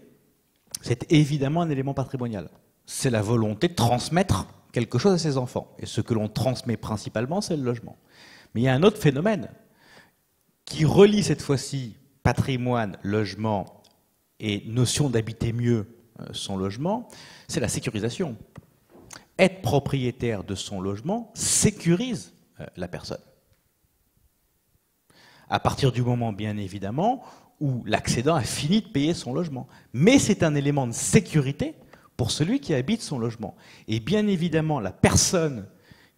c'est évidemment un élément patrimonial. C'est la volonté de transmettre quelque chose à ses enfants. Et ce que l'on transmet principalement, c'est le logement. Mais il y a un autre phénomène qui relie cette fois-ci patrimoine, logement et notion d'habiter mieux son logement, c'est la sécurisation. Être propriétaire de son logement sécurise la personne. À partir du moment, bien évidemment, où l'accédant a fini de payer son logement. Mais c'est un élément de sécurité pour celui qui habite son logement. Et bien évidemment, la personne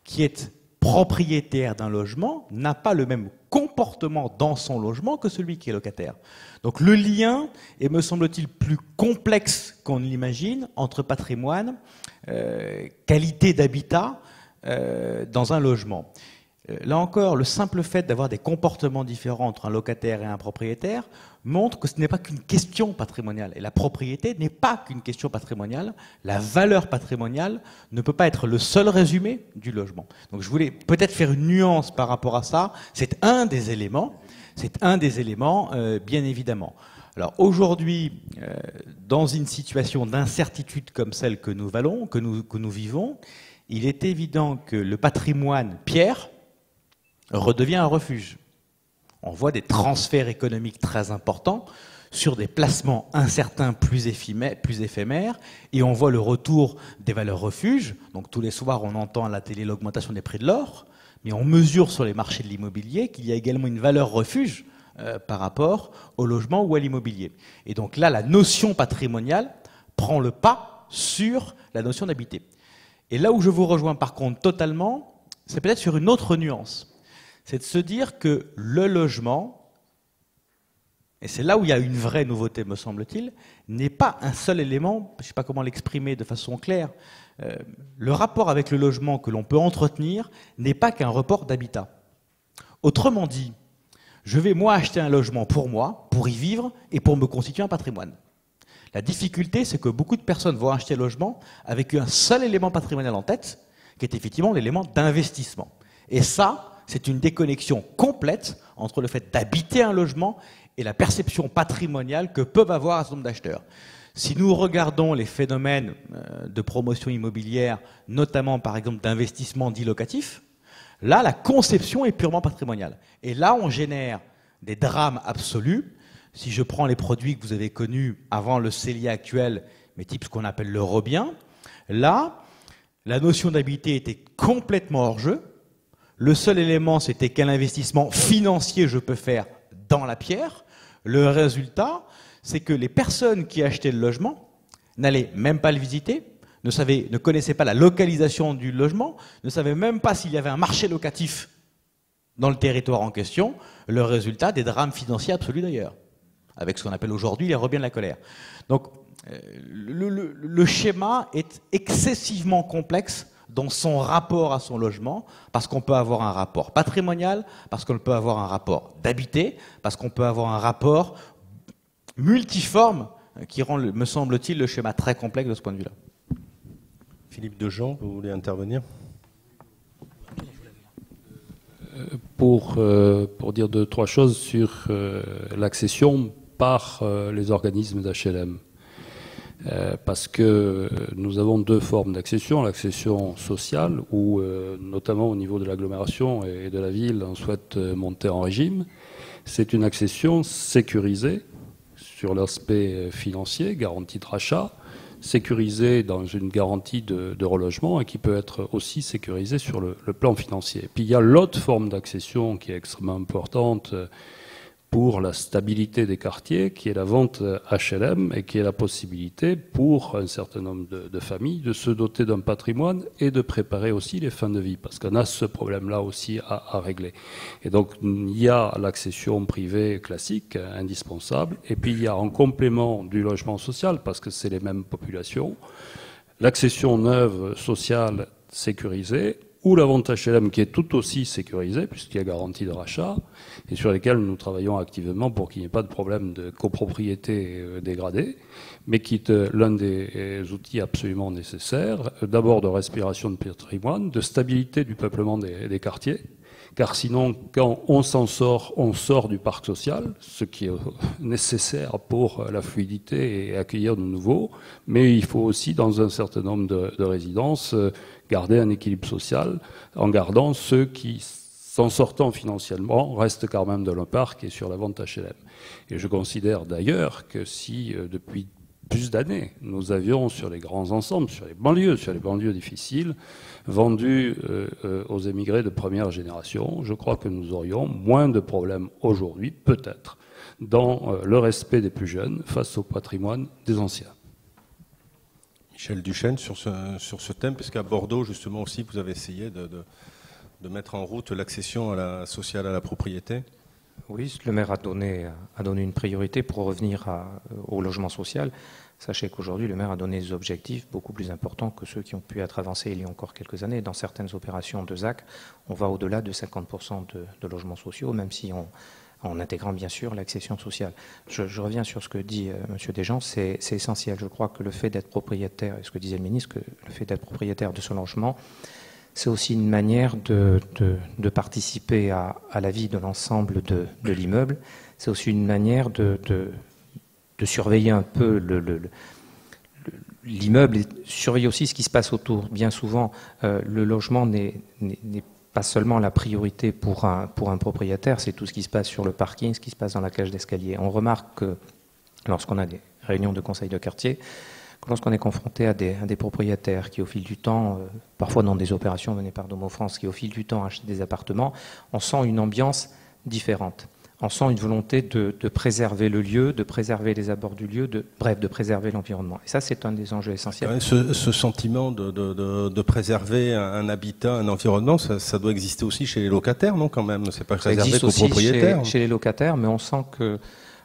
qui est propriétaire d'un logement n'a pas le même comportement dans son logement que celui qui est locataire. Donc le lien est, me semble-t-il, plus complexe qu'on ne l'imagine entre patrimoine, qualité d'habitat dans un logement. Là encore, le simple fait d'avoir des comportements différents entre un locataire et un propriétaire montre que ce n'est pas qu'une question patrimoniale. Et la propriété n'est pas qu'une question patrimoniale. La valeur patrimoniale ne peut pas être le seul résumé du logement. Donc je voulais peut-être faire une nuance par rapport à ça. C'est un des éléments, bien évidemment. Alors aujourd'hui, dans une situation d'incertitude comme celle que nous vivons, il est évident que le patrimoine pierre redevient un refuge. On voit des transferts économiques très importants sur des placements incertains plus éphémères, et on voit le retour des valeurs refuges. Donc tous les soirs, on entend à la télé l'augmentation des prix de l'or, mais on mesure sur les marchés de l'immobilier qu'il y a également une valeur refuge par rapport au logement ou à l'immobilier. Et donc là, la notion patrimoniale prend le pas sur la notion d'habiter. Et là où je vous rejoins par contre totalement, c'est peut-être sur une autre nuance. C'est de se dire que le logement, et c'est là où il y a une vraie nouveauté, me semble-t-il, n'est pas un seul élément, je ne sais pas comment l'exprimer de façon claire. Le rapport avec le logement que l'on peut entretenir n'est pas qu'un rapport d'habitat. Autrement dit, je vais moi acheter un logement pour y vivre et pour me constituer un patrimoine. La difficulté, c'est que beaucoup de personnes vont acheter un logement avec un seul élément patrimonial en tête, qui est effectivement l'élément d'investissement. Et ça, c'est une déconnexion complète entre le fait d'habiter un logement et la perception patrimoniale que peuvent avoir un certain nombre d'acheteurs. Si nous regardons les phénomènes de promotion immobilière, notamment par exemple d'investissement dit locatif, là la conception est purement patrimoniale. Et là on génère des drames absolus. Si je prends les produits que vous avez connus avant le CELIA actuel, mais type ce qu'on appelle l'eurobien, là la notion d'habiter était complètement hors jeu. Le seul élément, c'était quel investissement financier je peux faire dans la pierre. Le résultat, c'est que les personnes qui achetaient le logement n'allaient même pas le visiter, ne connaissaient pas la localisation du logement, ne savaient même pas s'il y avait un marché locatif dans le territoire en question. Le résultat, des drames financiers absolus d'ailleurs, avec ce qu'on appelle aujourd'hui les rebiens de la colère. Donc, le schéma est excessivement complexe dans son rapport à son logement, parce qu'on peut avoir un rapport patrimonial, parce qu'on peut avoir un rapport d'habiter, parce qu'on peut avoir un rapport multiforme qui rend, me semble-t-il, le schéma très complexe de ce point de vue-là. Philippe Dejean, vous voulez intervenir ? Pour dire deux, trois choses sur l'accession par les organismes d'HLM. Parce que nous avons deux formes d'accession. L'accession sociale, où notamment au niveau de l'agglomération et de la ville, on souhaite monter en régime. C'est une accession sécurisée sur l'aspect financier, garantie de rachat, sécurisée dans une garantie de relogement et qui peut être aussi sécurisée sur le plan financier. Puis il y a l'autre forme d'accession qui est extrêmement importante pour la stabilité des quartiers, qui est la vente HLM et qui est la possibilité pour un certain nombre de familles de se doter d'un patrimoine et de préparer aussi les fins de vie, parce qu'on a ce problème-là aussi à régler. Et donc il y a l'accession privée classique, indispensable, et puis il y a en complément du logement social, parce que c'est les mêmes populations, l'accession neuve sociale sécurisée, ou la vente HLM qui est tout aussi sécurisée, puisqu'il y a garantie de rachat, et sur lesquels nous travaillons activement pour qu'il n'y ait pas de problème de copropriété dégradée, mais qui est l'un des outils absolument nécessaires, d'abord de respiration de patrimoine, de stabilité du peuplement des quartiers, car sinon, quand on s'en sort, on sort du parc social, ce qui est nécessaire pour la fluidité et accueillir de nouveaux, mais il faut aussi, dans un certain nombre de résidences, garder un équilibre social, en gardant ceux qui, s'en sortant financièrement, restent quand même dans le parc et sur la vente HLM. Et je considère d'ailleurs que si, depuis plus d'années, nous avions sur les grands ensembles, sur les banlieues difficiles, vendu aux émigrés de première génération, je crois que nous aurions moins de problèmes aujourd'hui, peut-être, dans le respect des plus jeunes face au patrimoine des anciens. Michel Duchesne, sur ce thème, puisqu'à Bordeaux, justement, aussi, vous avez essayé de mettre en route l'accession sociale à la propriété. Oui, le maire a donné une priorité pour revenir au logement social. Sachez qu'aujourd'hui, le maire a donné des objectifs beaucoup plus importants que ceux qui ont pu être avancés il y a encore quelques années. Dans certaines opérations de ZAC, on va au-delà de 50% de logements sociaux, même si en intégrant bien sûr l'accession sociale. Je reviens sur ce que dit M. Desjans, c'est essentiel. Je crois que le fait d'être propriétaire, et ce que disait le ministre, que le fait d'être propriétaire de son logement, c'est aussi une manière de participer à la vie de l'ensemble de l'immeuble. C'est aussi une manière de surveiller un peu l'immeuble et surveiller aussi ce qui se passe autour. Bien souvent, le logement n'est pas seulement la priorité pour un propriétaire, c'est tout ce qui se passe sur le parking, ce qui se passe dans la cage d'escalier. On remarque que lorsqu'on a des réunions de conseil de quartier, lorsqu'on est confronté à des propriétaires qui, au fil du temps, parfois dans des opérations menées par Domo France, qui, au fil du temps, achètent des appartements, on sent une ambiance différente. On sent une volonté de préserver le lieu, de préserver les abords du lieu, de préserver l'environnement. Et ça, c'est un des enjeux essentiels. Ce sentiment de préserver un habitat, un environnement, ça doit exister aussi chez les locataires, non, quand même? C'est pas réservé qu'aux propriétaires. Chez les locataires, mais on sent que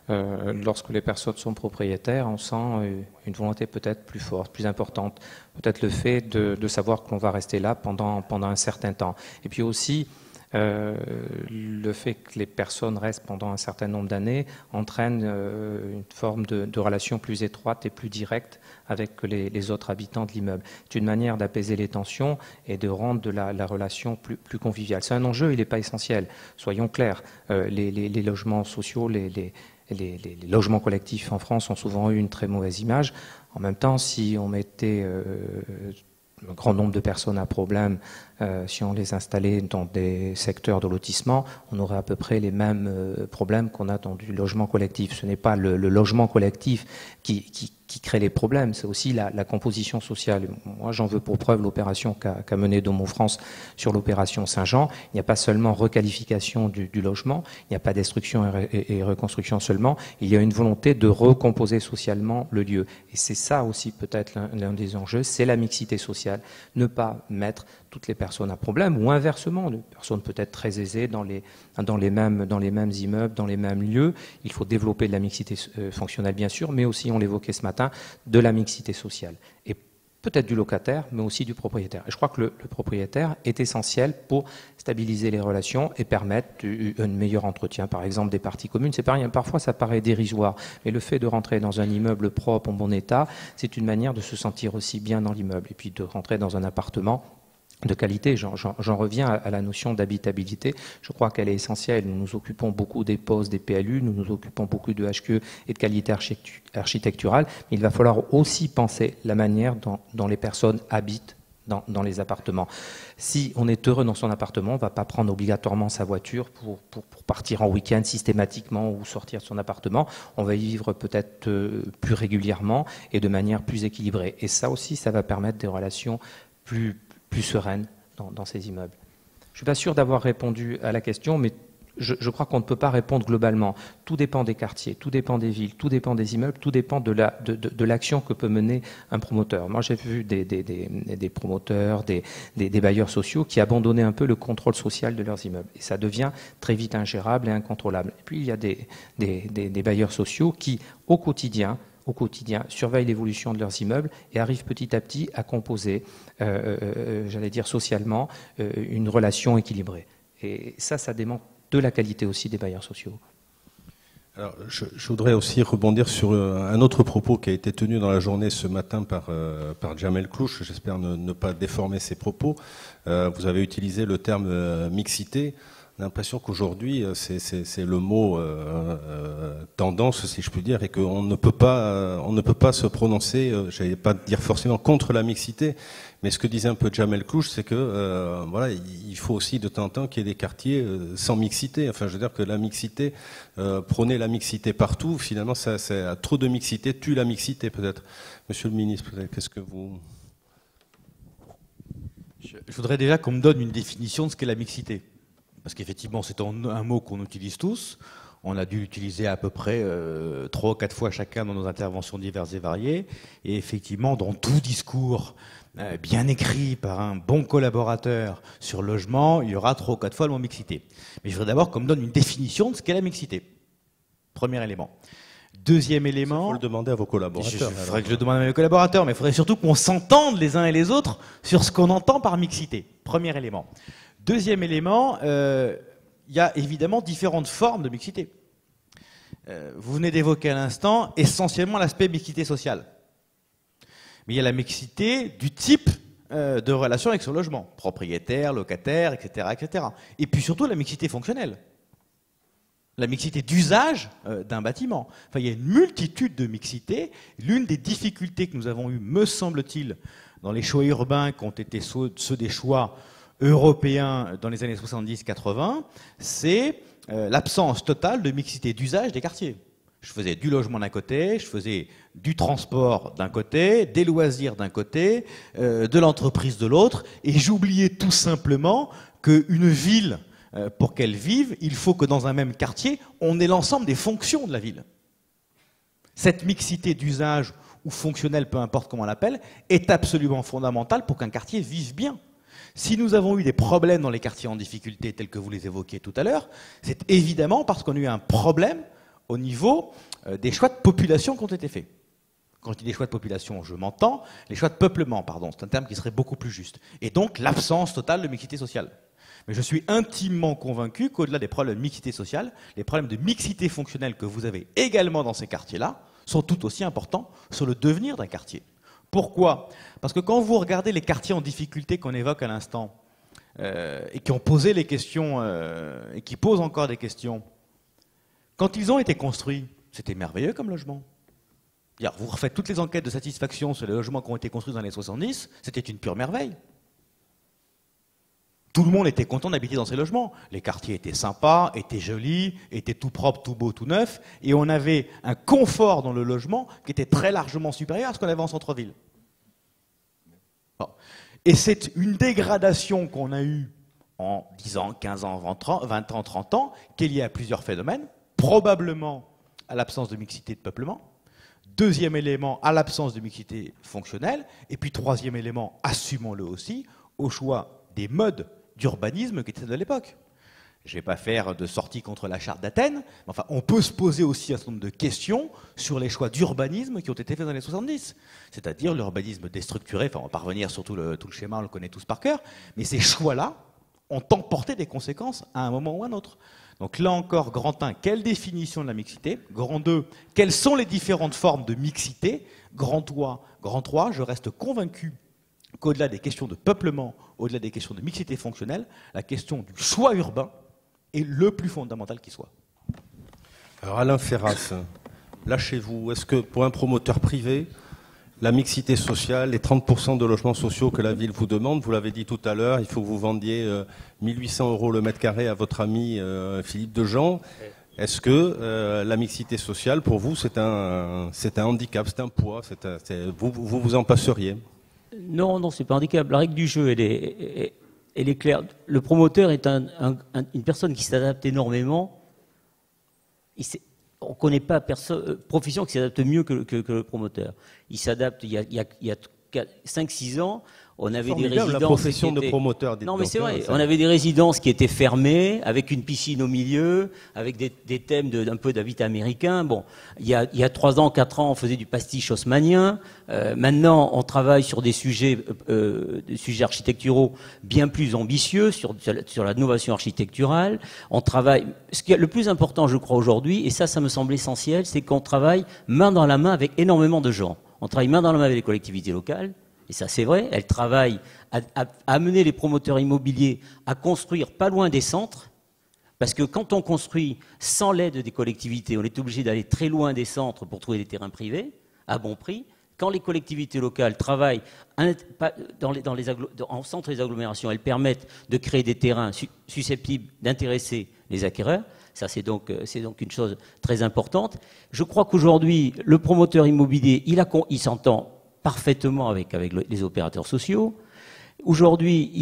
lorsque les personnes sont propriétaires, on sent une volonté peut-être plus forte, plus importante. Peut-être le fait de savoir qu'on va rester là pendant un certain temps. Et puis aussi, le fait que les personnes restent pendant un certain nombre d'années entraîne une forme de relation plus étroite et plus directe avec les autres habitants de l'immeuble. C'est une manière d'apaiser les tensions et de rendre la relation plus conviviale. C'est un enjeu, il n'est pas essentiel. Soyons clairs, les logements sociaux, les logements collectifs en France ont souvent eu une très mauvaise image. En même temps, si on mettait un grand nombre de personnes à problème, si on les installait dans des secteurs de lotissement, on aurait à peu près les mêmes problèmes qu'on a dans du logement collectif. Ce n'est pas le logement collectif qui crée les problèmes, c'est aussi la composition sociale. Moi, j'en veux pour preuve l'opération qu'a menée Domo France sur l'opération Saint-Jean. Il n'y a pas seulement requalification du logement, il n'y a pas destruction et reconstruction seulement, il y a une volonté de recomposer socialement le lieu. Et c'est ça aussi peut-être l'un des enjeux, c'est la mixité sociale. Ne pas mettre toutes les personnes à problème, ou inversement, des personnes peut-être très aisées dans les mêmes immeubles, dans les mêmes lieux. Il faut développer de la mixité fonctionnelle, bien sûr, mais aussi, on l'évoquait ce matin, de la mixité sociale. Et peut-être du locataire, mais aussi du propriétaire. Et je crois que le propriétaire est essentiel pour stabiliser les relations et permettre un meilleur entretien, par exemple, des parties communes. C'est pas rien. Parfois, ça paraît dérisoire, mais le fait de rentrer dans un immeuble propre, en bon état, c'est une manière de se sentir aussi bien dans l'immeuble. Et puis de rentrer dans un appartement de qualité. J'en reviens à la notion d'habitabilité. Je crois qu'elle est essentielle. Nous nous occupons beaucoup des POS, des PLU, nous nous occupons beaucoup de HQE et de qualité architecturale. Mais il va falloir aussi penser la manière dont les personnes habitent dans les appartements. Si on est heureux dans son appartement, on ne va pas prendre obligatoirement sa voiture pour partir en week-end systématiquement ou sortir de son appartement. On va y vivre peut-être plus régulièrement et de manière plus équilibrée. Et ça aussi, ça va permettre des relations plus sereine dans ces immeubles. Je ne suis pas sûr d'avoir répondu à la question, mais je crois qu'on ne peut pas répondre globalement. Tout dépend des quartiers, tout dépend des villes, tout dépend des immeubles, tout dépend de l'action que peut mener un promoteur. Moi, j'ai vu des promoteurs, des bailleurs sociaux qui abandonnaient un peu le contrôle social de leurs immeubles. Et ça devient très vite ingérable et incontrôlable. Et puis, il y a des bailleurs sociaux qui, au quotidien, surveillent l'évolution de leurs immeubles et arrivent petit à petit à composer, j'allais dire socialement, une relation équilibrée. Et ça démontre de la qualité aussi des bailleurs sociaux. Alors, je voudrais aussi rebondir sur un autre propos qui a été tenu dans la journée ce matin par Jamel Klouch. J'espère ne pas déformer ses propos. Vous avez utilisé le terme mixité. On a l'impression qu'aujourd'hui, c'est le mot tendance, si je puis dire, et qu'on ne peut pas se prononcer, je n'allais pas dire forcément contre la mixité, mais ce que disait un peu Jamel Klouch, c'est que voilà, il faut aussi de temps en temps qu'il y ait des quartiers sans mixité. Enfin, je veux dire que la mixité, prôner la mixité partout, finalement, trop de mixité tue la mixité, peut-être. Monsieur le ministre, qu'est-ce que vous... Je voudrais déjà qu'on me donne une définition de ce qu'est la mixité. Parce qu'effectivement, c'est un mot qu'on utilise tous. On a dû l'utiliser à peu près 3 ou 4 fois chacun dans nos interventions diverses et variées. Et effectivement, dans tout discours bien écrit par un bon collaborateur sur le logement, il y aura 3 ou 4 fois le mot mixité. Mais je voudrais d'abord qu'on me donne une définition de ce qu'est la mixité. Premier élément. Deuxième élément... Il faut le demander à vos collaborateurs. Il faudrait que je le demande à mes collaborateurs, mais il faudrait surtout qu'on s'entende les uns et les autres sur ce qu'on entend par mixité. Premier élément. Deuxième élément, il y a évidemment différentes formes de mixité. Vous venez d'évoquer à l'instant essentiellement l'aspect mixité sociale. Mais il y a la mixité du type de relation avec son logement, propriétaire, locataire, etc., etc. Et puis surtout la mixité fonctionnelle. La mixité d'usage d'un bâtiment. Enfin, il y a une multitude de mixités. L'une des difficultés que nous avons eues, me semble-t-il, dans les choix urbains qui ont été ceux des choix européen dans les années 70-80, c'est l'absence totale de mixité d'usage des quartiers. Je faisais du logement d'un côté, je faisais du transport d'un côté, des loisirs d'un côté, de l'entreprise de l'autre, et j'oubliais tout simplement qu'une ville, pour qu'elle vive, il faut que dans un même quartier, on ait l'ensemble des fonctions de la ville. Cette mixité d'usage ou fonctionnelle, peu importe comment on l'appelle, est absolument fondamentale pour qu'un quartier vive bien. Si nous avons eu des problèmes dans les quartiers en difficulté, tels que vous les évoquiez tout à l'heure, c'est évidemment parce qu'on a eu un problème au niveau des choix de population qui ont été faits. Quand je dis des choix de population, je m'entends, les choix de peuplement, pardon, c'est un terme qui serait beaucoup plus juste. Et donc l'absence totale de mixité sociale. Mais je suis intimement convaincu qu'au-delà des problèmes de mixité sociale, les problèmes de mixité fonctionnelle que vous avez également dans ces quartiers-là sont tout aussi importants sur le devenir d'un quartier. Pourquoi ? Parce que quand vous regardez les quartiers en difficulté qu'on évoque à l'instant, et qui ont posé les questions, et qui posent encore des questions, quand ils ont été construits, c'était merveilleux comme logement. Vous refaites toutes les enquêtes de satisfaction sur les logements qui ont été construits dans les années 70, c'était une pure merveille. Tout le monde était content d'habiter dans ces logements. Les quartiers étaient sympas, étaient jolis, étaient tout propres, tout beaux, tout neufs, et on avait un confort dans le logement qui était très largement supérieur à ce qu'on avait en centre-ville. Bon. Et c'est une dégradation qu'on a eue en 10 ans, 15 ans, 20 ans, 30 ans, qui est liée à plusieurs phénomènes, probablement à l'absence de mixité de peuplement, deuxième élément, à l'absence de mixité fonctionnelle, et puis troisième élément, assumons-le aussi, au choix des modes d'urbanisme qui étaient de l'époque. Je ne vais pas faire de sortie contre la charte d'Athènes, mais enfin, on peut se poser aussi un certain nombre de questions sur les choix d'urbanisme qui ont été faits dans les 70. C'est-à-dire l'urbanisme déstructuré, enfin, on va pas revenir sur tout le schéma, on le connaît tous par cœur, mais ces choix-là ont emporté des conséquences à un moment ou à un autre. Donc là encore, grand 1, quelle définition de la mixité? Grand 2, quelles sont les différentes formes de mixité? Grand 3, je reste convaincu qu'au-delà des questions de peuplement, au-delà des questions de mixité fonctionnelle, la question du choix urbain est le plus fondamental qui soit. Alors Alain Ferras, lâchez-vous. Est-ce que pour un promoteur privé, la mixité sociale, les 30% de logements sociaux que la ville vous demande, vous l'avez dit tout à l'heure, il faut que vous vendiez 1800 € le mètre carré à votre ami Philippe Dejean. Est-ce que la mixité sociale, pour vous, c'est un handicap, c'est un poids, vous en passeriez? Non, c'est pas un handicap. La règle du jeu, elle est claire. Le promoteur est une personne qui s'adapte énormément. On ne connaît pas profession qui s'adapte mieux que le promoteur. Il s'adapte. Il y a 5-6 ans, on avait des résidences. La profession de promoteur. Non, mais c'est vrai. On avait des résidences qui étaient fermées, avec une piscine au milieu, avec des thèmes d'un peu d'habitat américain. Bon, il y a 3 ans, 4 ans, on faisait du pastiche haussmannien. Maintenant, on travaille sur des sujets architecturaux bien plus ambitieux, sur la innovation architecturale. On travaille. Ce qui est le plus important, je crois, aujourd'hui, et ça me semble essentiel, c'est qu'on travaille main dans la main avec énormément de gens. On travaille main dans la main avec les collectivités locales, et ça c'est vrai, elles travaillent à amener les promoteurs immobiliers à construire pas loin des centres, parce que quand on construit sans l'aide des collectivités, on est obligé d'aller très loin des centres pour trouver des terrains privés, à bon prix. Quand les collectivités locales travaillent en centre des agglomérations, elles permettent de créer des terrains susceptibles d'intéresser les acquéreurs. Ça, c'est donc une chose très importante. Je crois qu'aujourd'hui, le promoteur immobilier, il s'entend parfaitement avec les opérateurs sociaux. Aujourd'hui,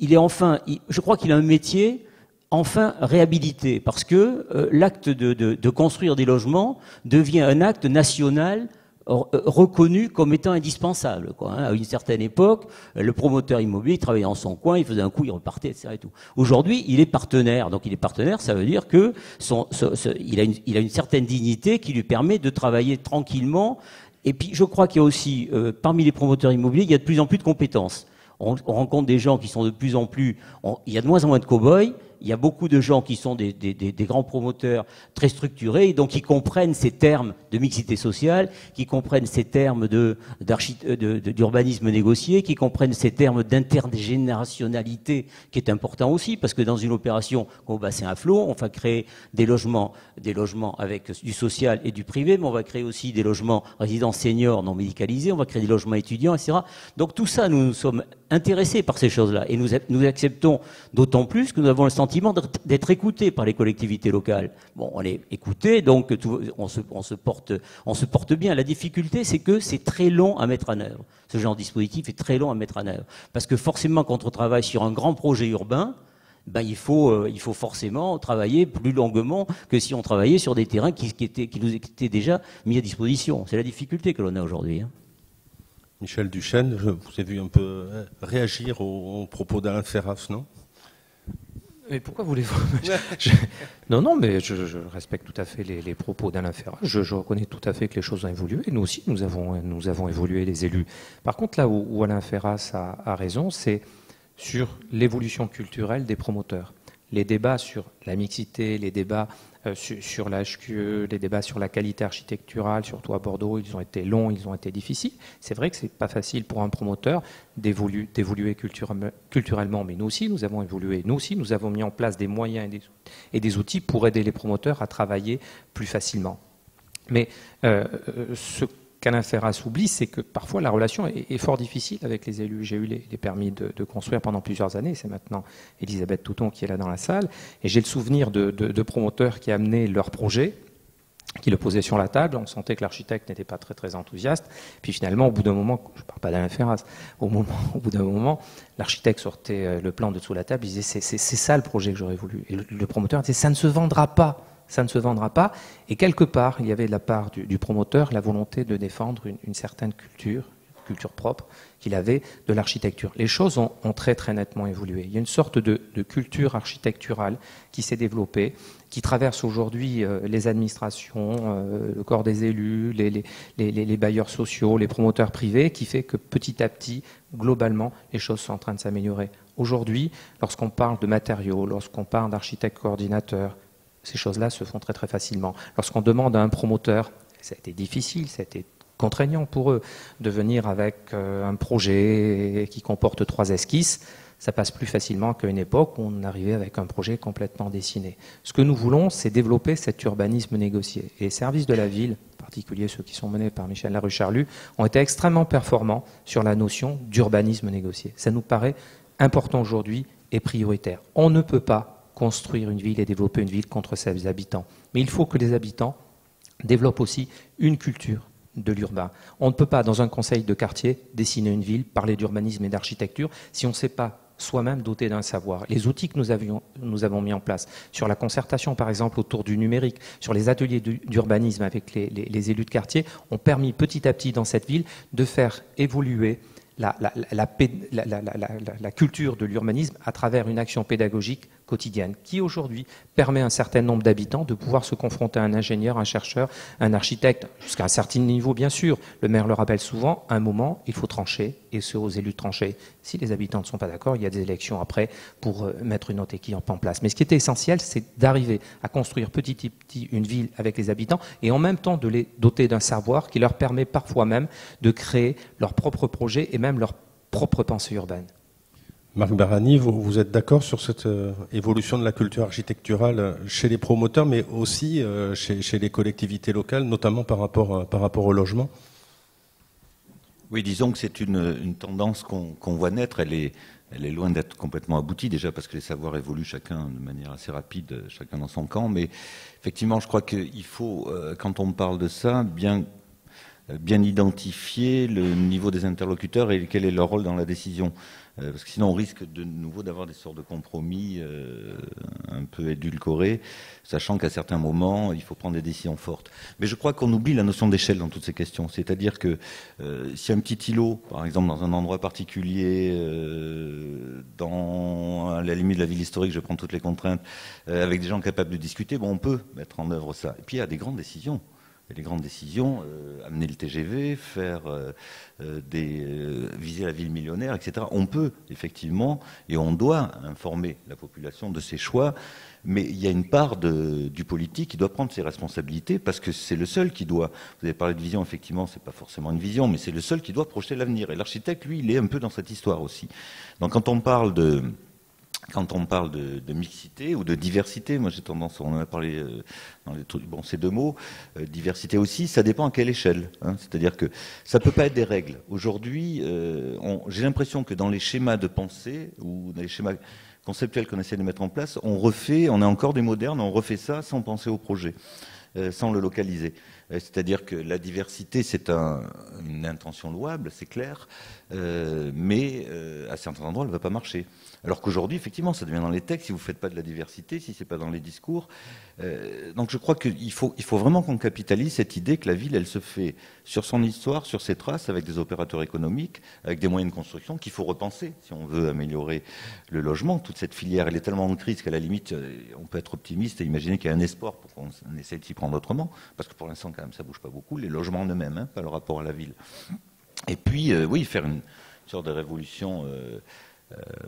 je crois qu'il a un métier enfin réhabilité, parce que l'acte de construire des logements devient un acte national reconnu comme étant indispensable, quoi, hein. À une certaine époque, le promoteur immobilier travaillait dans son coin, il faisait un coup, il repartait, etc. Et tout. Aujourd'hui, il est partenaire. Donc, il est partenaire, ça veut dire que il a une certaine dignité qui lui permet de travailler tranquillement. Et puis, je crois qu'il y a aussi, parmi les promoteurs immobiliers, il y a de plus en plus de compétences. On rencontre des gens qui sont de plus en plus... il y a de moins en moins de cow-boys. Il y a beaucoup de gens qui sont des grands promoteurs très structurés, donc qui comprennent ces termes de mixité sociale, qui comprennent ces termes d'urbanisme négocié, qui comprennent ces termes d'intergénérationnalité, qui est important aussi, parce que dans une opération comme au bassin à flot, on va créer des logements avec du social et du privé, mais on va créer aussi des logements résidences seniors non médicalisés, on va créer des logements étudiants, etc. Donc tout ça, nous sommes intéressés par ces choses-là, et nous acceptons d'autant plus que nous avons le sentiment d'être écoutés par les collectivités locales. Bon, on est écoutés, donc on se porte bien. La difficulté, c'est que c'est très long à mettre en œuvre. Ce genre de dispositif est très long à mettre en œuvre. Parce que forcément, quand on travaille sur un grand projet urbain, il faut forcément travailler plus longuement que si on travaillait sur des terrains qui nous étaient déjà mis à disposition. C'est la difficulté que l'on a aujourd'hui, hein. Michel Duchesne, je vous ai vu un peu réagir aux propos d'Alain Ferras, non? Mais pourquoi voulez-vous Non, mais je respecte tout à fait les propos d'Alain Ferras. Je reconnais tout à fait que les choses ont évolué. Et nous aussi, nous avons évolué, les élus. Par contre, là où Alain Ferras a raison, c'est sur l'évolution culturelle des promoteurs. Les débats sur la mixité, les débats sur la HQE, les débats sur la qualité architecturale, surtout à Bordeaux, ils ont été longs, ils ont été difficiles. C'est vrai que c'est pas facile pour un promoteur d'évoluer culturellement, mais nous aussi, nous avons évolué. Nous aussi, nous avons mis en place des moyens et des outils pour aider les promoteurs à travailler plus facilement. Mais ce qu'Alain Ferras oublie, c'est que parfois la relation est fort difficile avec les élus. J'ai eu les permis de construire pendant plusieurs années. C'est maintenant Elisabeth Touton qui est là dans la salle. Et j'ai le souvenir de promoteurs qui amenaient leur projet, qui le posaient sur la table. On sentait que l'architecte n'était pas très, très enthousiaste. Puis finalement, au bout d'un moment, je ne parle pas d'Alain Ferras, au bout d'un moment, l'architecte sortait le plan de dessous la table. Il disait c'est ça le projet que j'aurais voulu. Et le promoteur disait ça ne se vendra pas. Ça ne se vendra pas. Et quelque part, il y avait de la part du promoteur la volonté de défendre une certaine culture, culture propre qu'il avait de l'architecture. Les choses ont très très nettement évolué. Il y a une sorte de culture architecturale qui s'est développée, qui traverse aujourd'hui les administrations, le corps des élus, les bailleurs sociaux, les promoteurs privés, qui fait que petit à petit, globalement, les choses sont en train de s'améliorer. Aujourd'hui, lorsqu'on parle de matériaux, lorsqu'on parle d'architecte coordinateur, ces choses-là se font très très facilement. Lorsqu'on demande à un promoteur, ça a été difficile, ça a été contraignant pour eux de venir avec un projet qui comporte 3 esquisses, ça passe plus facilement qu'à une époque où on arrivait avec un projet complètement dessiné. Ce que nous voulons, c'est développer cet urbanisme négocié. Et les services de la ville, en particulier ceux qui sont menés par Michel Larue-Charlu, ont été extrêmement performants sur la notion d'urbanisme négocié. Ça nous paraît important aujourd'hui et prioritaire. On ne peut pas construire une ville et développer une ville contre ses habitants. Mais il faut que les habitants développent aussi une culture de l'urbain. On ne peut pas, dans un conseil de quartier, dessiner une ville, parler d'urbanisme et d'architecture, si on ne sait pas soi-même doté d'un savoir. Les outils que nous avons mis en place, sur la concertation par exemple autour du numérique, sur les ateliers d'urbanisme avec les élus de quartier, ont permis petit à petit dans cette ville de faire évoluer la culture de l'urbanisme à travers une action pédagogique quotidienne, qui aujourd'hui permet à un certain nombre d'habitants de pouvoir se confronter à un ingénieur, un chercheur, un architecte, jusqu'à un certain niveau bien sûr. Le maire le rappelle souvent, à un moment, il faut trancher, et c'est aux élus de trancher. Si les habitants ne sont pas d'accord, il y a des élections après pour mettre une autre équipe en place. Mais ce qui était essentiel, c'est d'arriver à construire petit à petit une ville avec les habitants, et en même temps de les doter d'un savoir qui leur permet parfois même de créer leurs propres projets et même leur propre pensée urbaine. Marc Barani, vous êtes d'accord sur cette évolution de la culture architecturale chez les promoteurs, mais aussi chez les collectivités locales, notamment par rapport au logement? Oui, disons que c'est une tendance qu'on voit naître. Elle est loin d'être complètement aboutie, déjà parce que les savoirs évoluent chacun de manière assez rapide, chacun dans son camp. Mais effectivement, je crois qu'il faut, quand on parle de ça, bien identifier le niveau des interlocuteurs et quel est leur rôle dans la décision. Parce que sinon on risque de nouveau d'avoir des sortes de compromis un peu édulcorés, sachant qu'à certains moments il faut prendre des décisions fortes. Mais je crois qu'on oublie la notion d'échelle dans toutes ces questions. C'est-à-dire que si un petit îlot, par exemple dans un endroit particulier, à la limite de la ville historique, je prends toutes les contraintes, avec des gens capables de discuter, bon, on peut mettre en œuvre ça. Et puis il y a des grandes décisions. Et les grandes décisions, amener le TGV, viser la ville millionnaire, etc. On peut, effectivement, et on doit informer la population de ses choix, mais il y a une part du politique qui doit prendre ses responsabilités, parce que c'est le seul qui doit, vous avez parlé de vision, effectivement, c'est pas forcément une vision, mais c'est le seul qui doit projeter l'avenir. Et l'architecte, lui, il est un peu dans cette histoire aussi. Donc quand on parle de mixité ou de diversité, moi j'ai tendance, on en a parlé dans les trucs, bon, ces deux mots, diversité aussi, ça dépend à quelle échelle. Hein. C'est-à-dire que ça peut pas être des règles. Aujourd'hui, j'ai l'impression que dans les schémas de pensée ou dans les schémas conceptuels qu'on essaie de mettre en place, on est encore des modernes, on refait ça sans penser au projet, sans le localiser. C'est-à-dire que la diversité, c'est une intention louable, c'est clair, mais à certains endroits, elle ne va pas marcher. Alors qu'aujourd'hui, effectivement, ça devient dans les textes, si vous ne faites pas de la diversité, si ce n'est pas dans les discours. Donc je crois qu'il faut vraiment qu'on capitalise cette idée que la ville, elle se fait sur son histoire, sur ses traces, avec des opérateurs économiques, avec des moyens de construction qu'il faut repenser si on veut améliorer le logement. Toute cette filière, elle est tellement en crise qu'à la limite, on peut être optimiste et imaginer qu'il y a un espoir pour qu'on essaie de s'y prendre autrement, parce que pour l'instant, quand même, ça ne bouge pas beaucoup, les logements en eux-mêmes, hein, pas le rapport à la ville. Et puis, oui, faire une sorte de révolution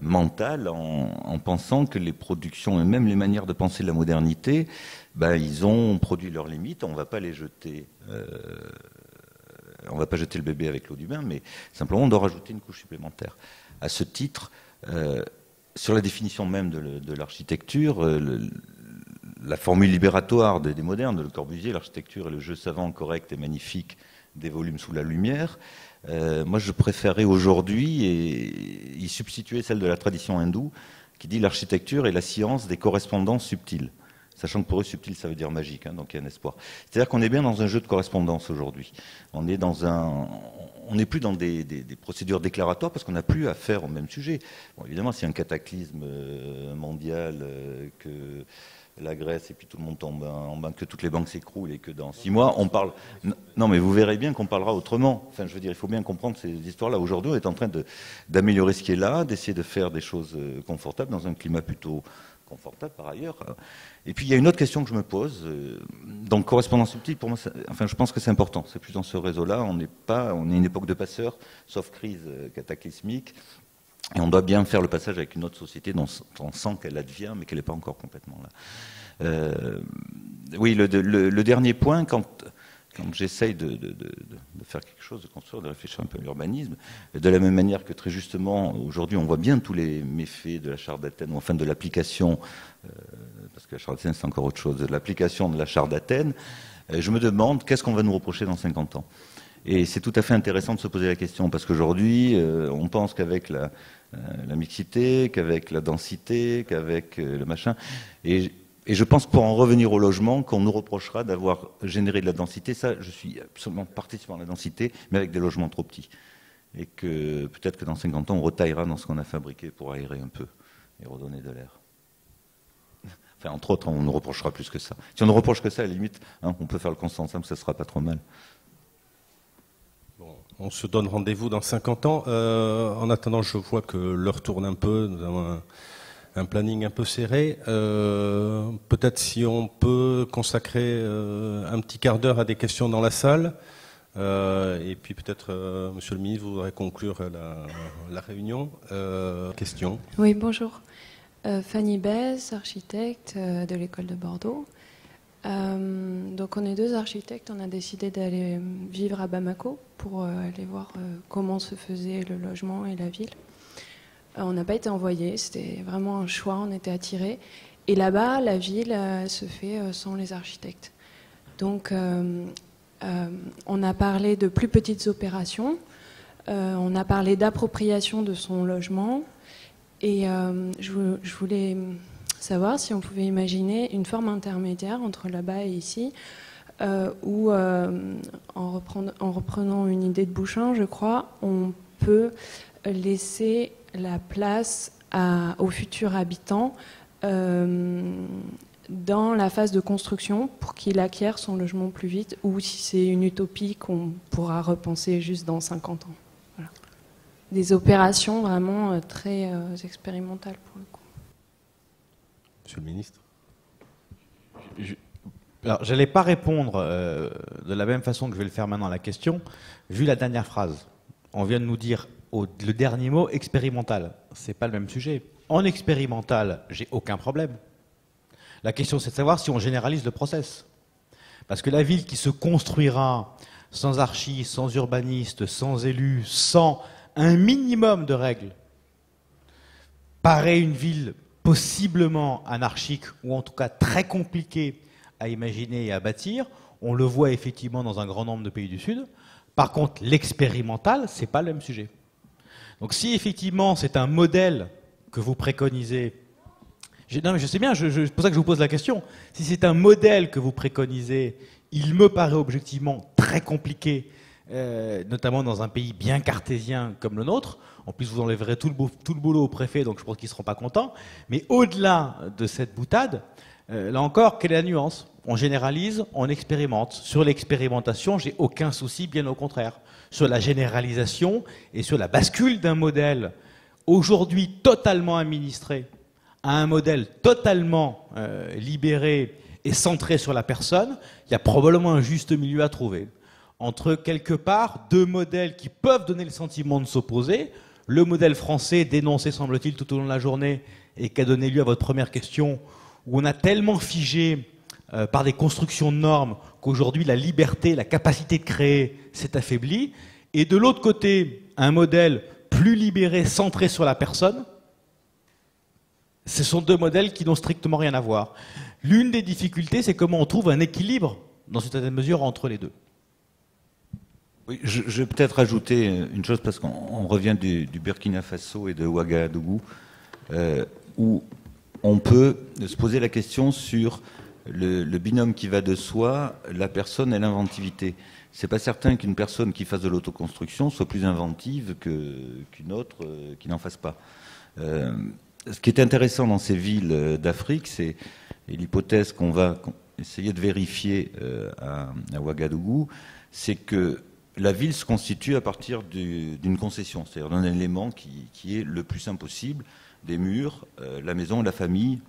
mentale en pensant que les productions et même les manières de penser de la modernité, ils ont produit leurs limites, on ne va pas les jeter, on ne va pas jeter le bébé avec l'eau du bain, mais simplement on doit rajouter une couche supplémentaire. À ce titre, sur la définition même de l'architecture, la formule libératoire des modernes, de Le Corbusier, l'architecture est le jeu savant, correct et magnifique des volumes sous la lumière. Moi, je préférerais aujourd'hui y substituer celle de la tradition hindoue qui dit l'architecture est la science des correspondances subtiles. Sachant que pour eux, subtil, ça veut dire magique, hein, donc il y a un espoir. C'est-à-dire qu'on est bien dans un jeu de correspondance aujourd'hui. On n'est plus dans des procédures déclaratoires parce qu'on n'a plus affaire au même sujet. Bon, évidemment, s'il y a un cataclysme mondial, que la Grèce et puis tout le monde tombe en banque, que toutes les banques s'écroulent et que dans 6 mois, on parle... Non, mais vous verrez bien qu'on parlera autrement. Enfin, je veux dire, il faut bien comprendre ces histoires-là. Aujourd'hui, on est en train d'améliorer ce qui est là, d'essayer de faire des choses confortables dans un climat plutôt confortable par ailleurs. Et puis, il y a une autre question que je me pose. Donc, correspondance subtile, pour moi, je pense que c'est important. C'est plus dans ce réseau-là. On est une époque de passeurs, sauf crise cataclysmique. Et on doit bien faire le passage avec une autre société dont on sent qu'elle advient, mais qu'elle n'est pas encore complètement là. Oui, le dernier point, quand j'essaye de faire quelque chose, de construire, de réfléchir un peu à l'urbanisme, de la même manière que très justement, aujourd'hui, on voit bien tous les méfaits de la Charte d'Athènes, ou enfin de l'application, parce que la Charte d'Athènes, c'est encore autre chose, de l'application de la Charte d'Athènes, je me demande qu'est-ce qu'on va nous reprocher dans 50 ans. Et c'est tout à fait intéressant de se poser la question, parce qu'aujourd'hui, on pense qu'avec la mixité, qu'avec la densité, qu'avec le machin. Et je pense que pour en revenir au logement, qu'on nous reprochera d'avoir généré de la densité. Ça, je suis absolument participant à la densité, mais avec des logements trop petits. Et que peut-être que dans 50 ans, on retaillera dans ce qu'on a fabriqué pour aérer un peu et redonner de l'air. Enfin, entre autres, on nous reprochera plus que ça. Si on ne reproche que ça, à la limite, on peut faire le constat ensemble, ça ne sera pas trop mal. On se donne rendez-vous dans 50 ans. En attendant, je vois que l'heure tourne un peu. Nous avons un planning un peu serré. Peut-être si on peut consacrer un petit quart d'heure à des questions dans la salle. Et puis peut-être, Monsieur le ministre, vous voudrez conclure la réunion. Questions ? Oui, bonjour. Fanny Bèze, architecte de l'école de Bordeaux. Donc on est 2 architectes, on a décidé d'aller vivre à Bamako pour aller voir comment se faisait le logement et la ville. On n'a pas été envoyés, c'était vraiment un choix, on était attirés. Et là-bas, la ville se fait sans les architectes. Donc on a parlé de plus petites opérations, on a parlé d'appropriation de son logement. Et je voulais savoir si on pouvait imaginer une forme intermédiaire entre là-bas et ici, où, en reprenant une idée de Bouchin, je crois, on peut laisser la place aux futurs habitants dans la phase de construction pour qu'il acquiert son logement plus vite, ou si c'est une utopie qu'on pourra repenser juste dans 50 ans. Voilà. Des opérations vraiment très expérimentales pour le coup. Monsieur le ministre. Alors, je n'allais pas répondre de la même façon que je vais le faire maintenant à la question, vu la dernière phrase. On vient de nous dire le dernier mot, expérimental. Ce n'est pas le même sujet. En expérimental, j'ai aucun problème. La question, c'est de savoir si on généralise le process. Parce que la ville qui se construira sans archi, sans urbaniste, sans élus, sans un minimum de règles, paraît une ville possiblement anarchique, ou en tout cas très compliquée à imaginer et à bâtir. On le voit effectivement dans un grand nombre de pays du Sud. Par contre, l'expérimental, ce n'est pas le même sujet. Donc si effectivement c'est un modèle que vous préconisez, non mais je sais bien, c'est pour ça que je vous pose la question, si c'est un modèle que vous préconisez, il me paraît objectivement très compliqué, notamment dans un pays bien cartésien comme le nôtre. En plus, vous enlèverez tout le boulot au préfet, donc je pense qu'ils ne seront pas contents. Mais au-delà de cette boutade, là encore, quelle est la nuance ? On généralise, on expérimente. Sur l'expérimentation, j'ai aucun souci, bien au contraire. Sur la généralisation et sur la bascule d'un modèle aujourd'hui totalement administré à un modèle totalement libéré et centré sur la personne, il y a probablement un juste milieu à trouver. Entre, quelque part, 2 modèles qui peuvent donner le sentiment de s'opposer. Le modèle français, dénoncé, semble-t-il, tout au long de la journée, et qui a donné lieu à votre première question, où on a tellement figé par des constructions de normes qu'aujourd'hui, la liberté, la capacité de créer s'est affaiblie. Et de l'autre côté, un modèle plus libéré, centré sur la personne. Ce sont 2 modèles qui n'ont strictement rien à voir. L'une des difficultés, c'est comment on trouve un équilibre, dans une certaine mesure, entre les 2. Oui, je vais peut-être ajouter une chose, parce qu'on revient du Burkina Faso et de Ouagadougou, où on peut se poser la question sur le binôme qui va de soi, la personne et l'inventivité. C'est pas certain qu'une personne qui fasse de l'autoconstruction soit plus inventive qu'une autre qui n'en fasse pas. Ce qui est intéressant dans ces villes d'Afrique, c'est Et l'hypothèse qu'on va essayer de vérifier à Ouagadougou, c'est que la ville se constitue à partir d'une concession, c'est-à-dire d'un élément qui est le plus simple possible, des murs, la maison et la famille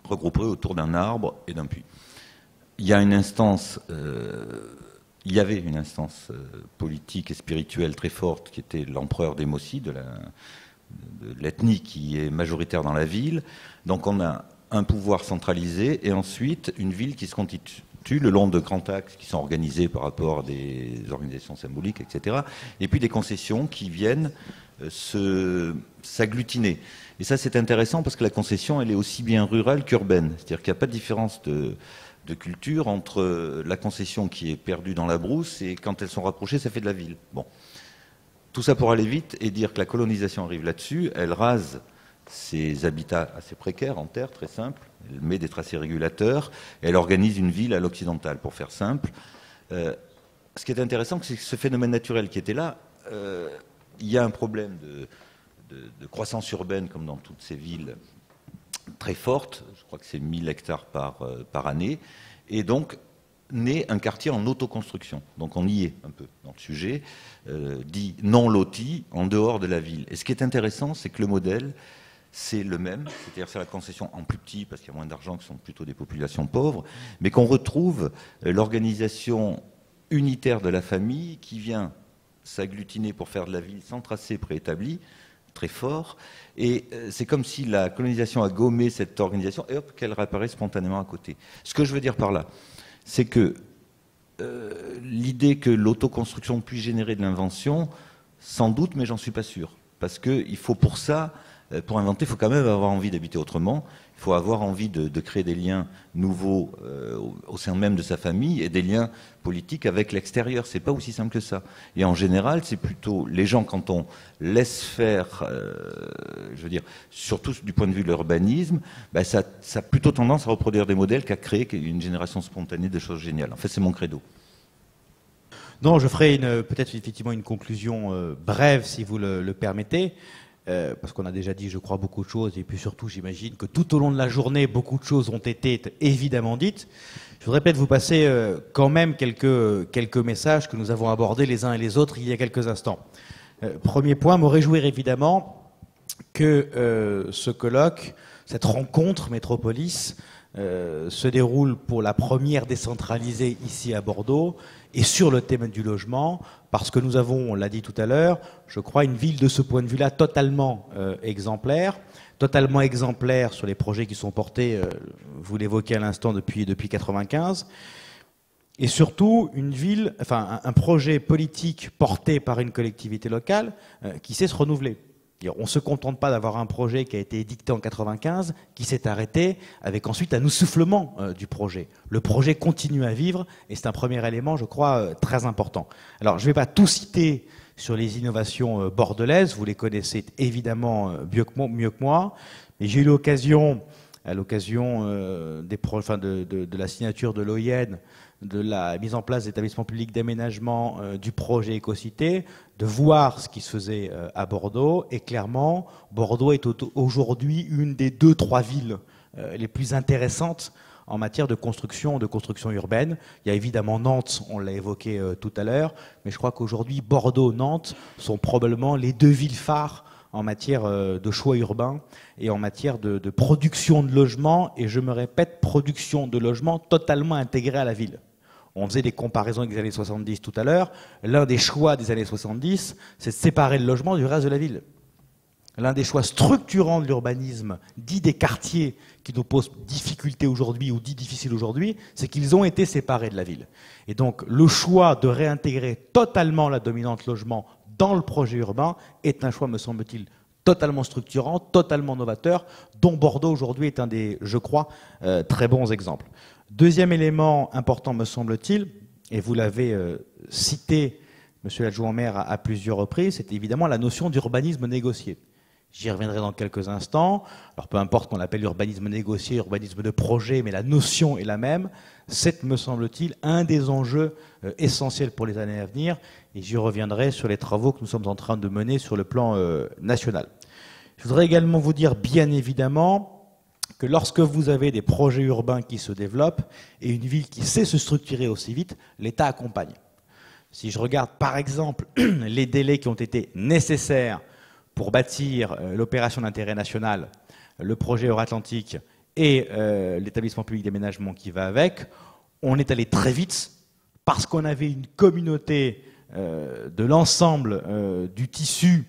regroupés autour d'un arbre et d'un puits. Il y a une instance, il y avait une instance politique et spirituelle très forte qui était l'empereur des Mossi, de l'ethnie qui est majoritaire dans la ville. Donc on a un pouvoir centralisé et ensuite une ville qui se constitue le long de grands axes qui sont organisés par rapport à des organisations symboliques, etc. Et puis des concessions qui viennent s'agglutiner. Et ça, c'est intéressant parce que la concession, elle est aussi bien rurale qu'urbaine. C'est-à-dire qu'il n'y a pas de différence de culture entre la concession qui est perdue dans la brousse et quand elles sont rapprochées, ça fait de la ville. Bon. Tout ça pour aller vite et dire que la colonisation arrive là-dessus, elle rase ces habitats assez précaires en terre, très simple, elle met des tracés régulateurs, et elle organise une ville à l'occidentale, pour faire simple. Ce qui est intéressant, c'est que ce phénomène naturel qui était là, il y a un problème de croissance urbaine, comme dans toutes ces villes très fortes, je crois que c'est 1000 hectares par année, et donc naît un quartier en autoconstruction. Donc on y est un peu dans le sujet, dit non loti, en dehors de la ville. Et ce qui est intéressant, c'est que le modèle, c'est le même, c'est-à-dire c'est la concession en plus petit, parce qu'il y a moins d'argent, que ce sont plutôt des populations pauvres, mais qu'on retrouve l'organisation unitaire de la famille qui vient s'agglutiner pour faire de la ville sans tracé préétabli, très fort, et c'est comme si la colonisation a gommé cette organisation, et hop, qu'elle réapparaît spontanément à côté. Ce que je veux dire par là, c'est que l'idée que l'autoconstruction puisse générer de l'invention, sans doute, mais j'en suis pas sûr. Parce qu'il faut pour ça, pour inventer, il faut quand même avoir envie d'habiter autrement, il faut avoir envie de créer des liens nouveaux au sein même de sa famille et des liens politiques avec l'extérieur. C'est pas aussi simple que ça. Et en général, c'est plutôt les gens, quand on laisse faire, je veux dire, surtout du point de vue de l'urbanisme, ben ça a plutôt tendance à reproduire des modèles qu'à créer une génération spontanée de choses géniales. En fait, c'est mon credo. Non, je ferai peut-être effectivement une conclusion brève, si vous le permettez. Parce qu'on a déjà dit, je crois, beaucoup de choses, et puis surtout, j'imagine que tout au long de la journée, beaucoup de choses ont été évidemment dites. Je voudrais peut-être vous passer quand même quelques messages que nous avons abordés les uns et les autres il y a quelques instants. Premier point, me réjouir évidemment que ce colloque, cette rencontre Métropolis, se déroule pour la première décentralisée ici à Bordeaux, et sur le thème du logement, parce que nous avons, on l'a dit tout à l'heure, je crois, une ville de ce point de vue-là totalement exemplaire sur les projets qui sont portés, vous l'évoquez à l'instant, depuis 1995, et surtout une ville, enfin un projet politique porté par une collectivité locale qui sait se renouveler. On ne se contente pas d'avoir un projet qui a été édicté en 1995, qui s'est arrêté, avec ensuite un essoufflement du projet. Le projet continue à vivre, et c'est un premier élément, je crois, très important. Alors, je ne vais pas tout citer sur les innovations bordelaises, vous les connaissez évidemment mieux que moi, mais j'ai eu l'occasion, à l'occasion de la signature de l'OIN, de la mise en place d'établissements publics d'aménagement du projet Écocité, de voir ce qui se faisait à Bordeaux. Et clairement, Bordeaux est aujourd'hui une des 2-3 villes les plus intéressantes en matière de construction urbaine. Il y a évidemment Nantes, on l'a évoqué tout à l'heure, mais je crois qu'aujourd'hui, Bordeaux, Nantes sont probablement les 2 villes phares en matière de choix urbain et en matière de production de logements, et je me répète, production de logements totalement intégrée à la ville. On faisait des comparaisons avec les années 70 tout à l'heure. L'un des choix des années 70, c'est de séparer le logement du reste de la ville. L'un des choix structurants de l'urbanisme, dit des quartiers qui nous posent difficulté aujourd'hui ou dit difficile aujourd'hui, c'est qu'ils ont été séparés de la ville. Et donc le choix de réintégrer totalement la dominante logement dans le projet urbain est un choix, me semble-t-il, totalement structurant, totalement novateur, dont Bordeaux aujourd'hui est un des, je crois, très bons exemples. Deuxième élément important, me semble-t-il, et vous l'avez cité, monsieur l'adjoint au maire, à plusieurs reprises, c'est évidemment la notion d'urbanisme négocié. J'y reviendrai dans quelques instants. Alors peu importe qu'on l'appelle urbanisme négocié, urbanisme de projet, mais la notion est la même. C'est, me semble-t-il, un des enjeux essentiels pour les années à venir, et j'y reviendrai sur les travaux que nous sommes en train de mener sur le plan national. Je voudrais également vous dire, bien évidemment, que lorsque vous avez des projets urbains qui se développent et une ville qui sait se structurer aussi vite, l'État accompagne. Si je regarde par exemple les délais qui ont été nécessaires pour bâtir l'opération d'intérêt national, le projet Euratlantique et l'établissement public d'aménagement qui va avec, on est allé très vite parce qu'on avait une communauté de l'ensemble du tissu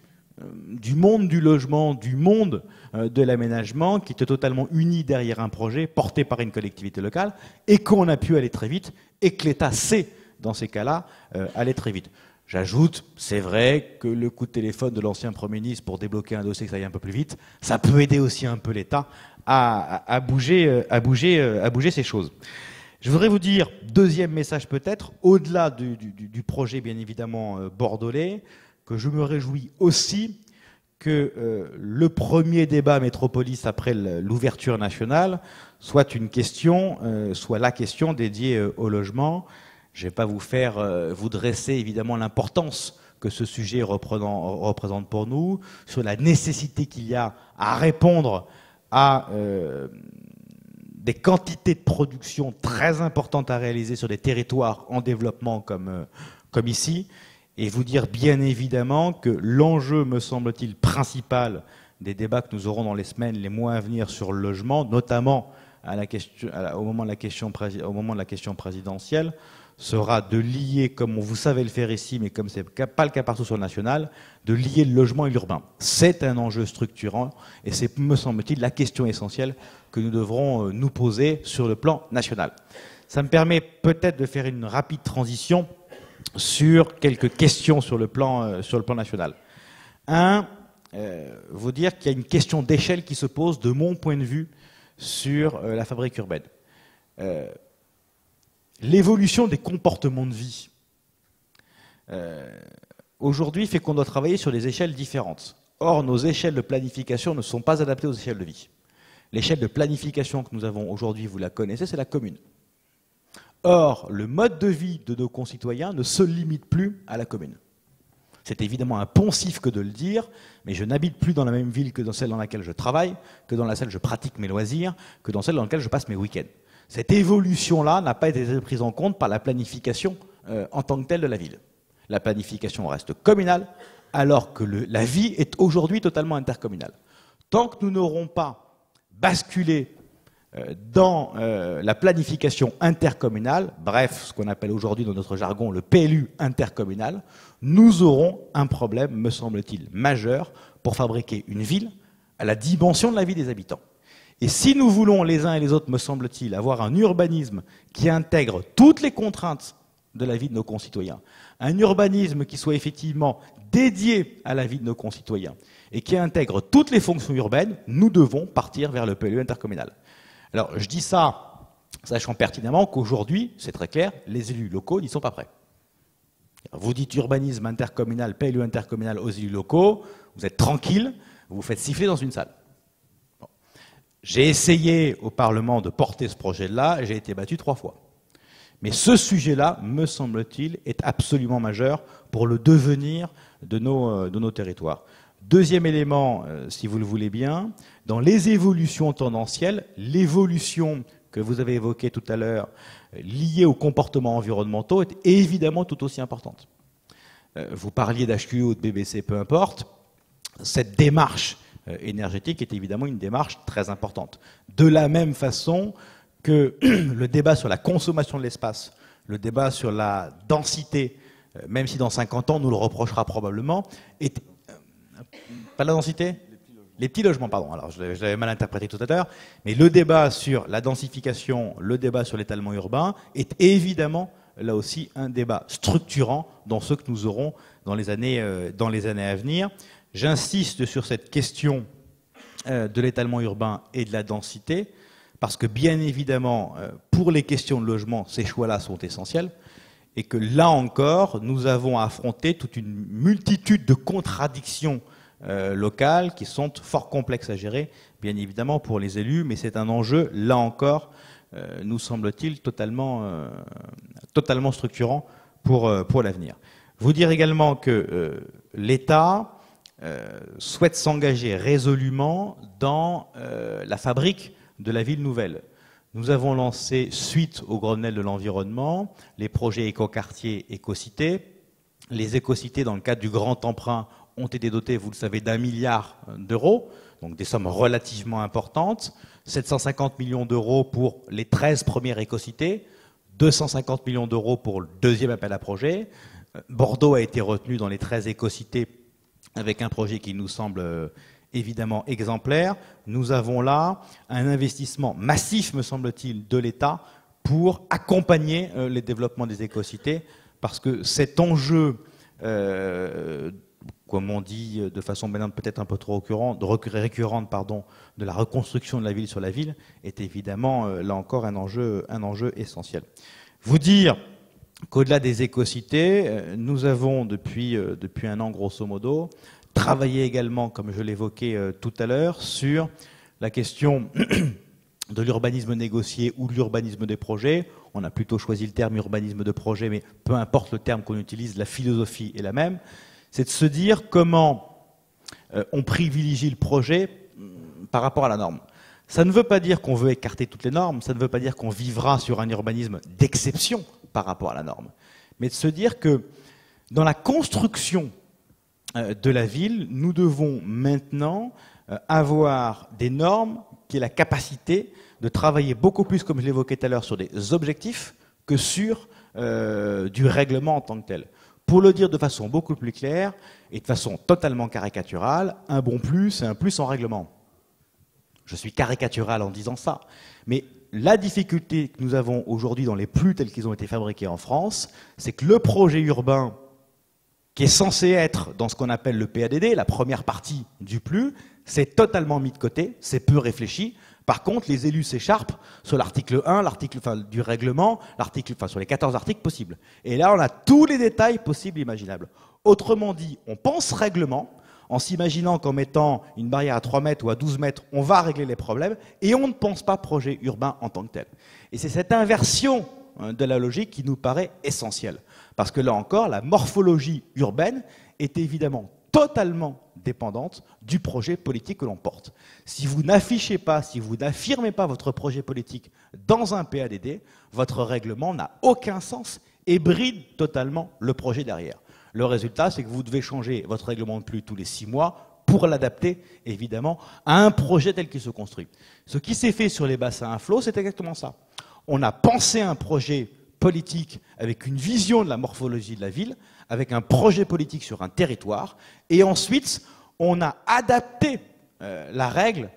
du monde du logement, du monde de l'aménagement, qui était totalement uni derrière un projet porté par une collectivité locale, et qu'on a pu aller très vite, et que l'État sait, dans ces cas-là, aller très vite. J'ajoute, c'est vrai que le coup de téléphone de l'ancien Premier ministre pour débloquer un dossier que ça aille un peu plus vite, ça peut aider aussi un peu l'État à bouger ces choses. Je voudrais vous dire, deuxième message peut-être, au-delà du projet bien évidemment bordelais, que je me réjouis aussi que le premier débat métropolis après l'ouverture nationale soit une question, soit la question dédiée au logement. Je ne vais pas vous dresser évidemment l'importance que ce sujet représente pour nous, sur la nécessité qu'il y a à répondre à des quantités de production très importantes à réaliser sur des territoires en développement comme ici. Et vous dire bien évidemment que l'enjeu, me semble-t-il, principal des débats que nous aurons dans les semaines, les mois à venir sur le logement, notamment au moment de la question présidentielle, sera de lier, comme vous savez le faire ici, mais comme ce n'est pas le cas partout sur le national, de lier le logement et l'urbain. C'est un enjeu structurant et c'est, me semble-t-il, la question essentielle que nous devrons nous poser sur le plan national. Ça me permet peut-être de faire une rapide transition sur quelques questions sur le plan national. Vous dire qu'il y a une question d'échelle qui se pose, de mon point de vue, sur la fabrique urbaine. L'évolution des comportements de vie, aujourd'hui, fait qu'on doit travailler sur des échelles différentes. Or, nos échelles de planification ne sont pas adaptées aux échelles de vie. L'échelle de planification que nous avons aujourd'hui, vous la connaissez, c'est la commune. Or, le mode de vie de nos concitoyens ne se limite plus à la commune. C'est évidemment un poncif que de le dire, mais je n'habite plus dans la même ville que dans celle dans laquelle je travaille, que dans laquelle je pratique mes loisirs, que dans celle dans laquelle je passe mes week-ends. Cette évolution-là n'a pas été prise en compte par la planification en tant que telle de la ville. La planification reste communale, alors que la vie est aujourd'hui totalement intercommunale. Tant que nous n'aurons pas basculé dans la planification intercommunale, bref, ce qu'on appelle aujourd'hui dans notre jargon le PLU intercommunal, nous aurons un problème, me semble-t-il, majeur pour fabriquer une ville à la dimension de la vie des habitants. Et si nous voulons les uns et les autres, me semble-t-il, avoir un urbanisme qui intègre toutes les contraintes de la vie de nos concitoyens, un urbanisme qui soit effectivement dédié à la vie de nos concitoyens et qui intègre toutes les fonctions urbaines, nous devons partir vers le PLU intercommunal. Alors, je dis ça, sachant pertinemment qu'aujourd'hui, c'est très clair, les élus locaux n'y sont pas prêts. Vous dites urbanisme intercommunal, PLU intercommunal aux élus locaux, vous êtes tranquille, vous vous faites siffler dans une salle. Bon. J'ai essayé au Parlement de porter ce projet-là, j'ai été battu 3 fois. Mais ce sujet-là, me semble-t-il, est absolument majeur pour le devenir de nos territoires. Deuxième élément, si vous le voulez bien, dans les évolutions tendancielles, l'évolution que vous avez évoquée tout à l'heure, liée aux comportements environnementaux, est évidemment tout aussi importante. Vous parliez d'HQE ou de BBC, peu importe, cette démarche énergétique est évidemment une démarche très importante. De la même façon que le débat sur la consommation de l'espace, le débat sur la densité, même si dans 50 ans on nous le reprochera probablement, est... Pas la densité ? Les petits logements, pardon. Alors, je l'avais mal interprété tout à l'heure. Mais le débat sur la densification, le débat sur l'étalement urbain est évidemment, là aussi, un débat structurant dans ce que nous aurons dans les années à venir. J'insiste sur cette question de l'étalement urbain et de la densité, parce que, bien évidemment, pour les questions de logement, ces choix-là sont essentiels. Et que là encore, nous avons à affronter toute une multitude de contradictions locales qui sont fort complexes à gérer, bien évidemment pour les élus, mais c'est un enjeu, là encore, nous semble-t-il, totalement structurant pour l'avenir. Vous dire également que l'État souhaite s'engager résolument dans la fabrique de la ville nouvelle. Nous avons lancé, suite au Grenelle de l'environnement, les projets écoquartiers, écocités. Les écocités, dans le cadre du grand emprunt, ont été dotés, vous le savez, d'1 milliard d'euros, donc des sommes relativement importantes. 750 millions d'euros pour les 13 premières écocités, 250 millions d'euros pour le deuxième appel à projet. Bordeaux a été retenu dans les 13 écocités avec un projet qui nous semble évidemment exemplaire. Nous avons là un investissement massif, me semble-t-il, de l'État pour accompagner les développements des écocités, parce que cet enjeu, comme on dit de façon maintenant peut-être un peu trop récurrente, de la reconstruction de la ville sur la ville, est évidemment, là encore, un enjeu essentiel. Vous dire qu'au-delà des écocités, nous avons depuis 1 an, grosso modo, travaillé également, comme je l'évoquais tout à l'heure, sur la question de l'urbanisme négocié ou de l'urbanisme des projets. On a plutôt choisi le terme urbanisme de projet, mais peu importe le terme qu'on utilise, la philosophie est la même. C'est de se dire comment on privilégie le projet par rapport à la norme. Ça ne veut pas dire qu'on veut écarter toutes les normes, ça ne veut pas dire qu'on vivra sur un urbanisme d'exception par rapport à la norme, mais de se dire que dans la construction de la ville, nous devons maintenant avoir des normes qui aient la capacité de travailler beaucoup plus, comme je l'évoquais tout à l'heure, sur des objectifs que sur du règlement en tant que tel. Pour le dire de façon beaucoup plus claire et de façon totalement caricaturale, un bon plus, c'est un plus en règlement. Je suis caricatural en disant ça, mais la difficulté que nous avons aujourd'hui dans les plus tels qu'ils ont été fabriqués en France, c'est que le projet urbain qui est censé être dans ce qu'on appelle le PADD, la première partie du plus, c'est totalement mis de côté, c'est peu réfléchi. Par contre, les élus s'écharpent sur l'article 1, du règlement, sur les 14 articles possibles. Et là, on a tous les détails possibles et imaginables. Autrement dit, on pense règlement, en s'imaginant qu'en mettant une barrière à 3 mètres ou à 12 mètres, on va régler les problèmes, et on ne pense pas projet urbain en tant que tel. Et c'est cette inversion de la logique qui nous paraît essentielle. Parce que là encore, la morphologie urbaine est évidemment totalement dépendante du projet politique que l'on porte. Si vous n'affichez pas, si vous n'affirmez pas votre projet politique dans un PADD, votre règlement n'a aucun sens et bride totalement le projet derrière. Le résultat, c'est que vous devez changer votre règlement de plus tous les 6 mois pour l'adapter, évidemment, à un projet tel qu'il se construit. Ce qui s'est fait sur les bassins à flot, c'est exactement ça. On a pensé un projet politique avec une vision de la morphologie de la ville, avec un projet politique sur un territoire, et ensuite, on a adapté la règle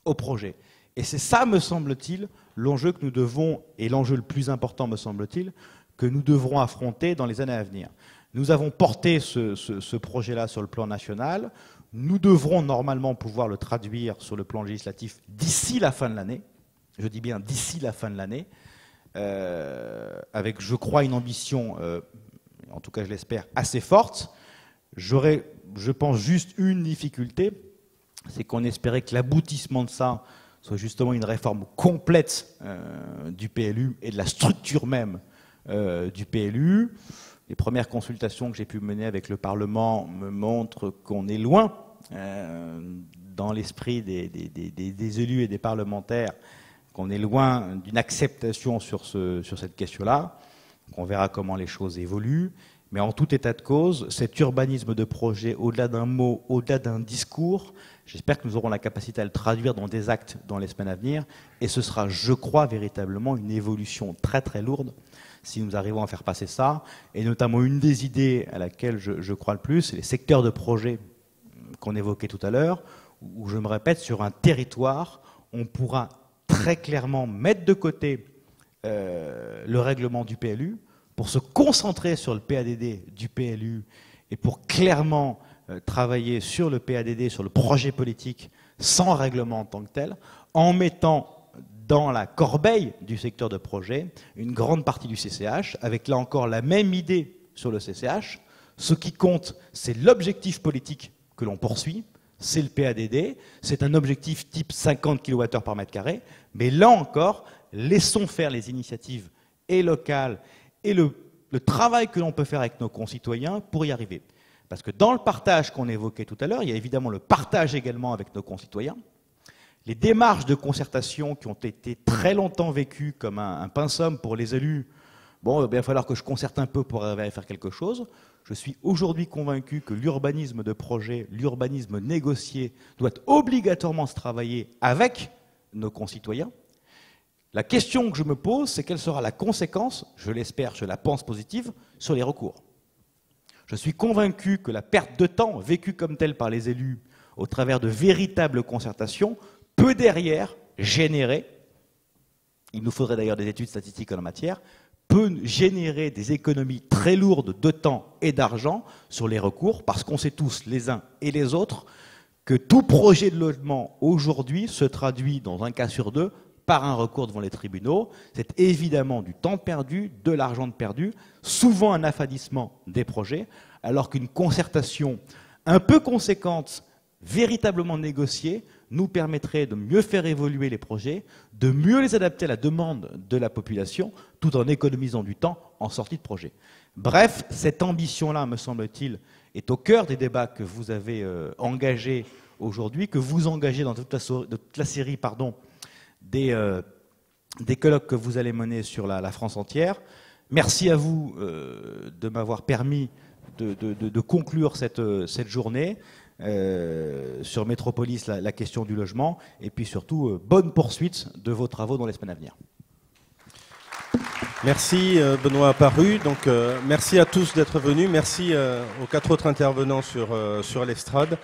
au projet. Et c'est ça, me semble-t-il, l'enjeu que nous devons, et l'enjeu le plus important, me semble-t-il, que nous devrons affronter dans les années à venir. Nous avons porté ce projet-là sur le plan national. Nous devrons normalement pouvoir le traduire sur le plan législatif d'ici la fin de l'année. Je dis bien d'ici la fin de l'année, avec, je crois, une ambition, en tout cas je l'espère, assez forte. J'aurais, je pense, juste une difficulté, c'est qu'on espérait que l'aboutissement de ça soit justement une réforme complète du PLU et de la structure même du PLU. Les premières consultations que j'ai pu mener avec le Parlement me montrent qu'on est loin, dans l'esprit des élus et des parlementaires, qu'on est loin d'une acceptation sur cette question-là. On verra comment les choses évoluent. Mais en tout état de cause, cet urbanisme de projet, au-delà d'un mot, au-delà d'un discours, j'espère que nous aurons la capacité à le traduire dans des actes dans les semaines à venir. Et ce sera, je crois, véritablement une évolution très très lourde si nous arrivons à faire passer ça. Et notamment une des idées à laquelle je crois le plus, c'est les secteurs de projet qu'on évoquait tout à l'heure, où je me répète, sur un territoire, on pourra très clairement mettre de côté le règlement du PLU pour se concentrer sur le PADD du PLU et pour clairement travailler sur le PADD, sur le projet politique sans règlement en tant que tel, en mettant dans la corbeille du secteur de projet une grande partie du CCH, avec là encore la même idée sur le CCH. Ce qui compte, c'est l'objectif politique que l'on poursuit, c'est le PADD, c'est un objectif type 50 kWh par mètre carré, mais là encore, laissons faire les initiatives et locales et le travail que l'on peut faire avec nos concitoyens pour y arriver. Parce que dans le partage qu'on évoquait tout à l'heure, il y a évidemment le partage également avec nos concitoyens. Les démarches de concertation qui ont été très longtemps vécues comme un pinsum pour les élus, bon, il va falloir que je concerte un peu pour arriver à faire quelque chose. Je suis aujourd'hui convaincu que l'urbanisme de projet, l'urbanisme négocié, doit obligatoirement se travailler avec nos concitoyens. La question que je me pose, c'est quelle sera la conséquence, je l'espère, je la pense positive, sur les recours. Je suis convaincu que la perte de temps vécue comme telle par les élus au travers de véritables concertations peut derrière générer, il nous faudrait d'ailleurs des études statistiques en la matière, peut générer des économies très lourdes de temps et d'argent sur les recours, parce qu'on sait tous, les uns et les autres, que tout projet de logement aujourd'hui se traduit, dans un cas sur deux, par un recours devant les tribunaux. C'est évidemment du temps perdu, de l'argent perdu, souvent un affadissement des projets, alors qu'une concertation un peu conséquente, véritablement négociée, nous permettrait de mieux faire évoluer les projets, de mieux les adapter à la demande de la population, tout en économisant du temps en sortie de projet. Bref, cette ambition-là, me semble-t-il, est au cœur des débats que vous avez engagés aujourd'hui, que vous engagez dans toute la série des colloques que vous allez mener sur la France entière. Merci à vous de m'avoir permis de conclure cette journée. Sur Métropolis, la question du logement, et puis surtout, bonne poursuite de vos travaux dans les semaines à venir. Merci Benoît Apparu. Donc, merci à tous d'être venus. Merci aux 4 autres intervenants sur l'estrade.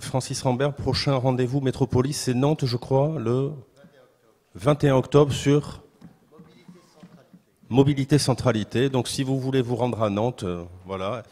Francis Rambert, prochain rendez-vous Métropolis, c'est Nantes, je crois, le 21 octobre sur Mobilité Centralité. Donc, si vous voulez vous rendre à Nantes, voilà.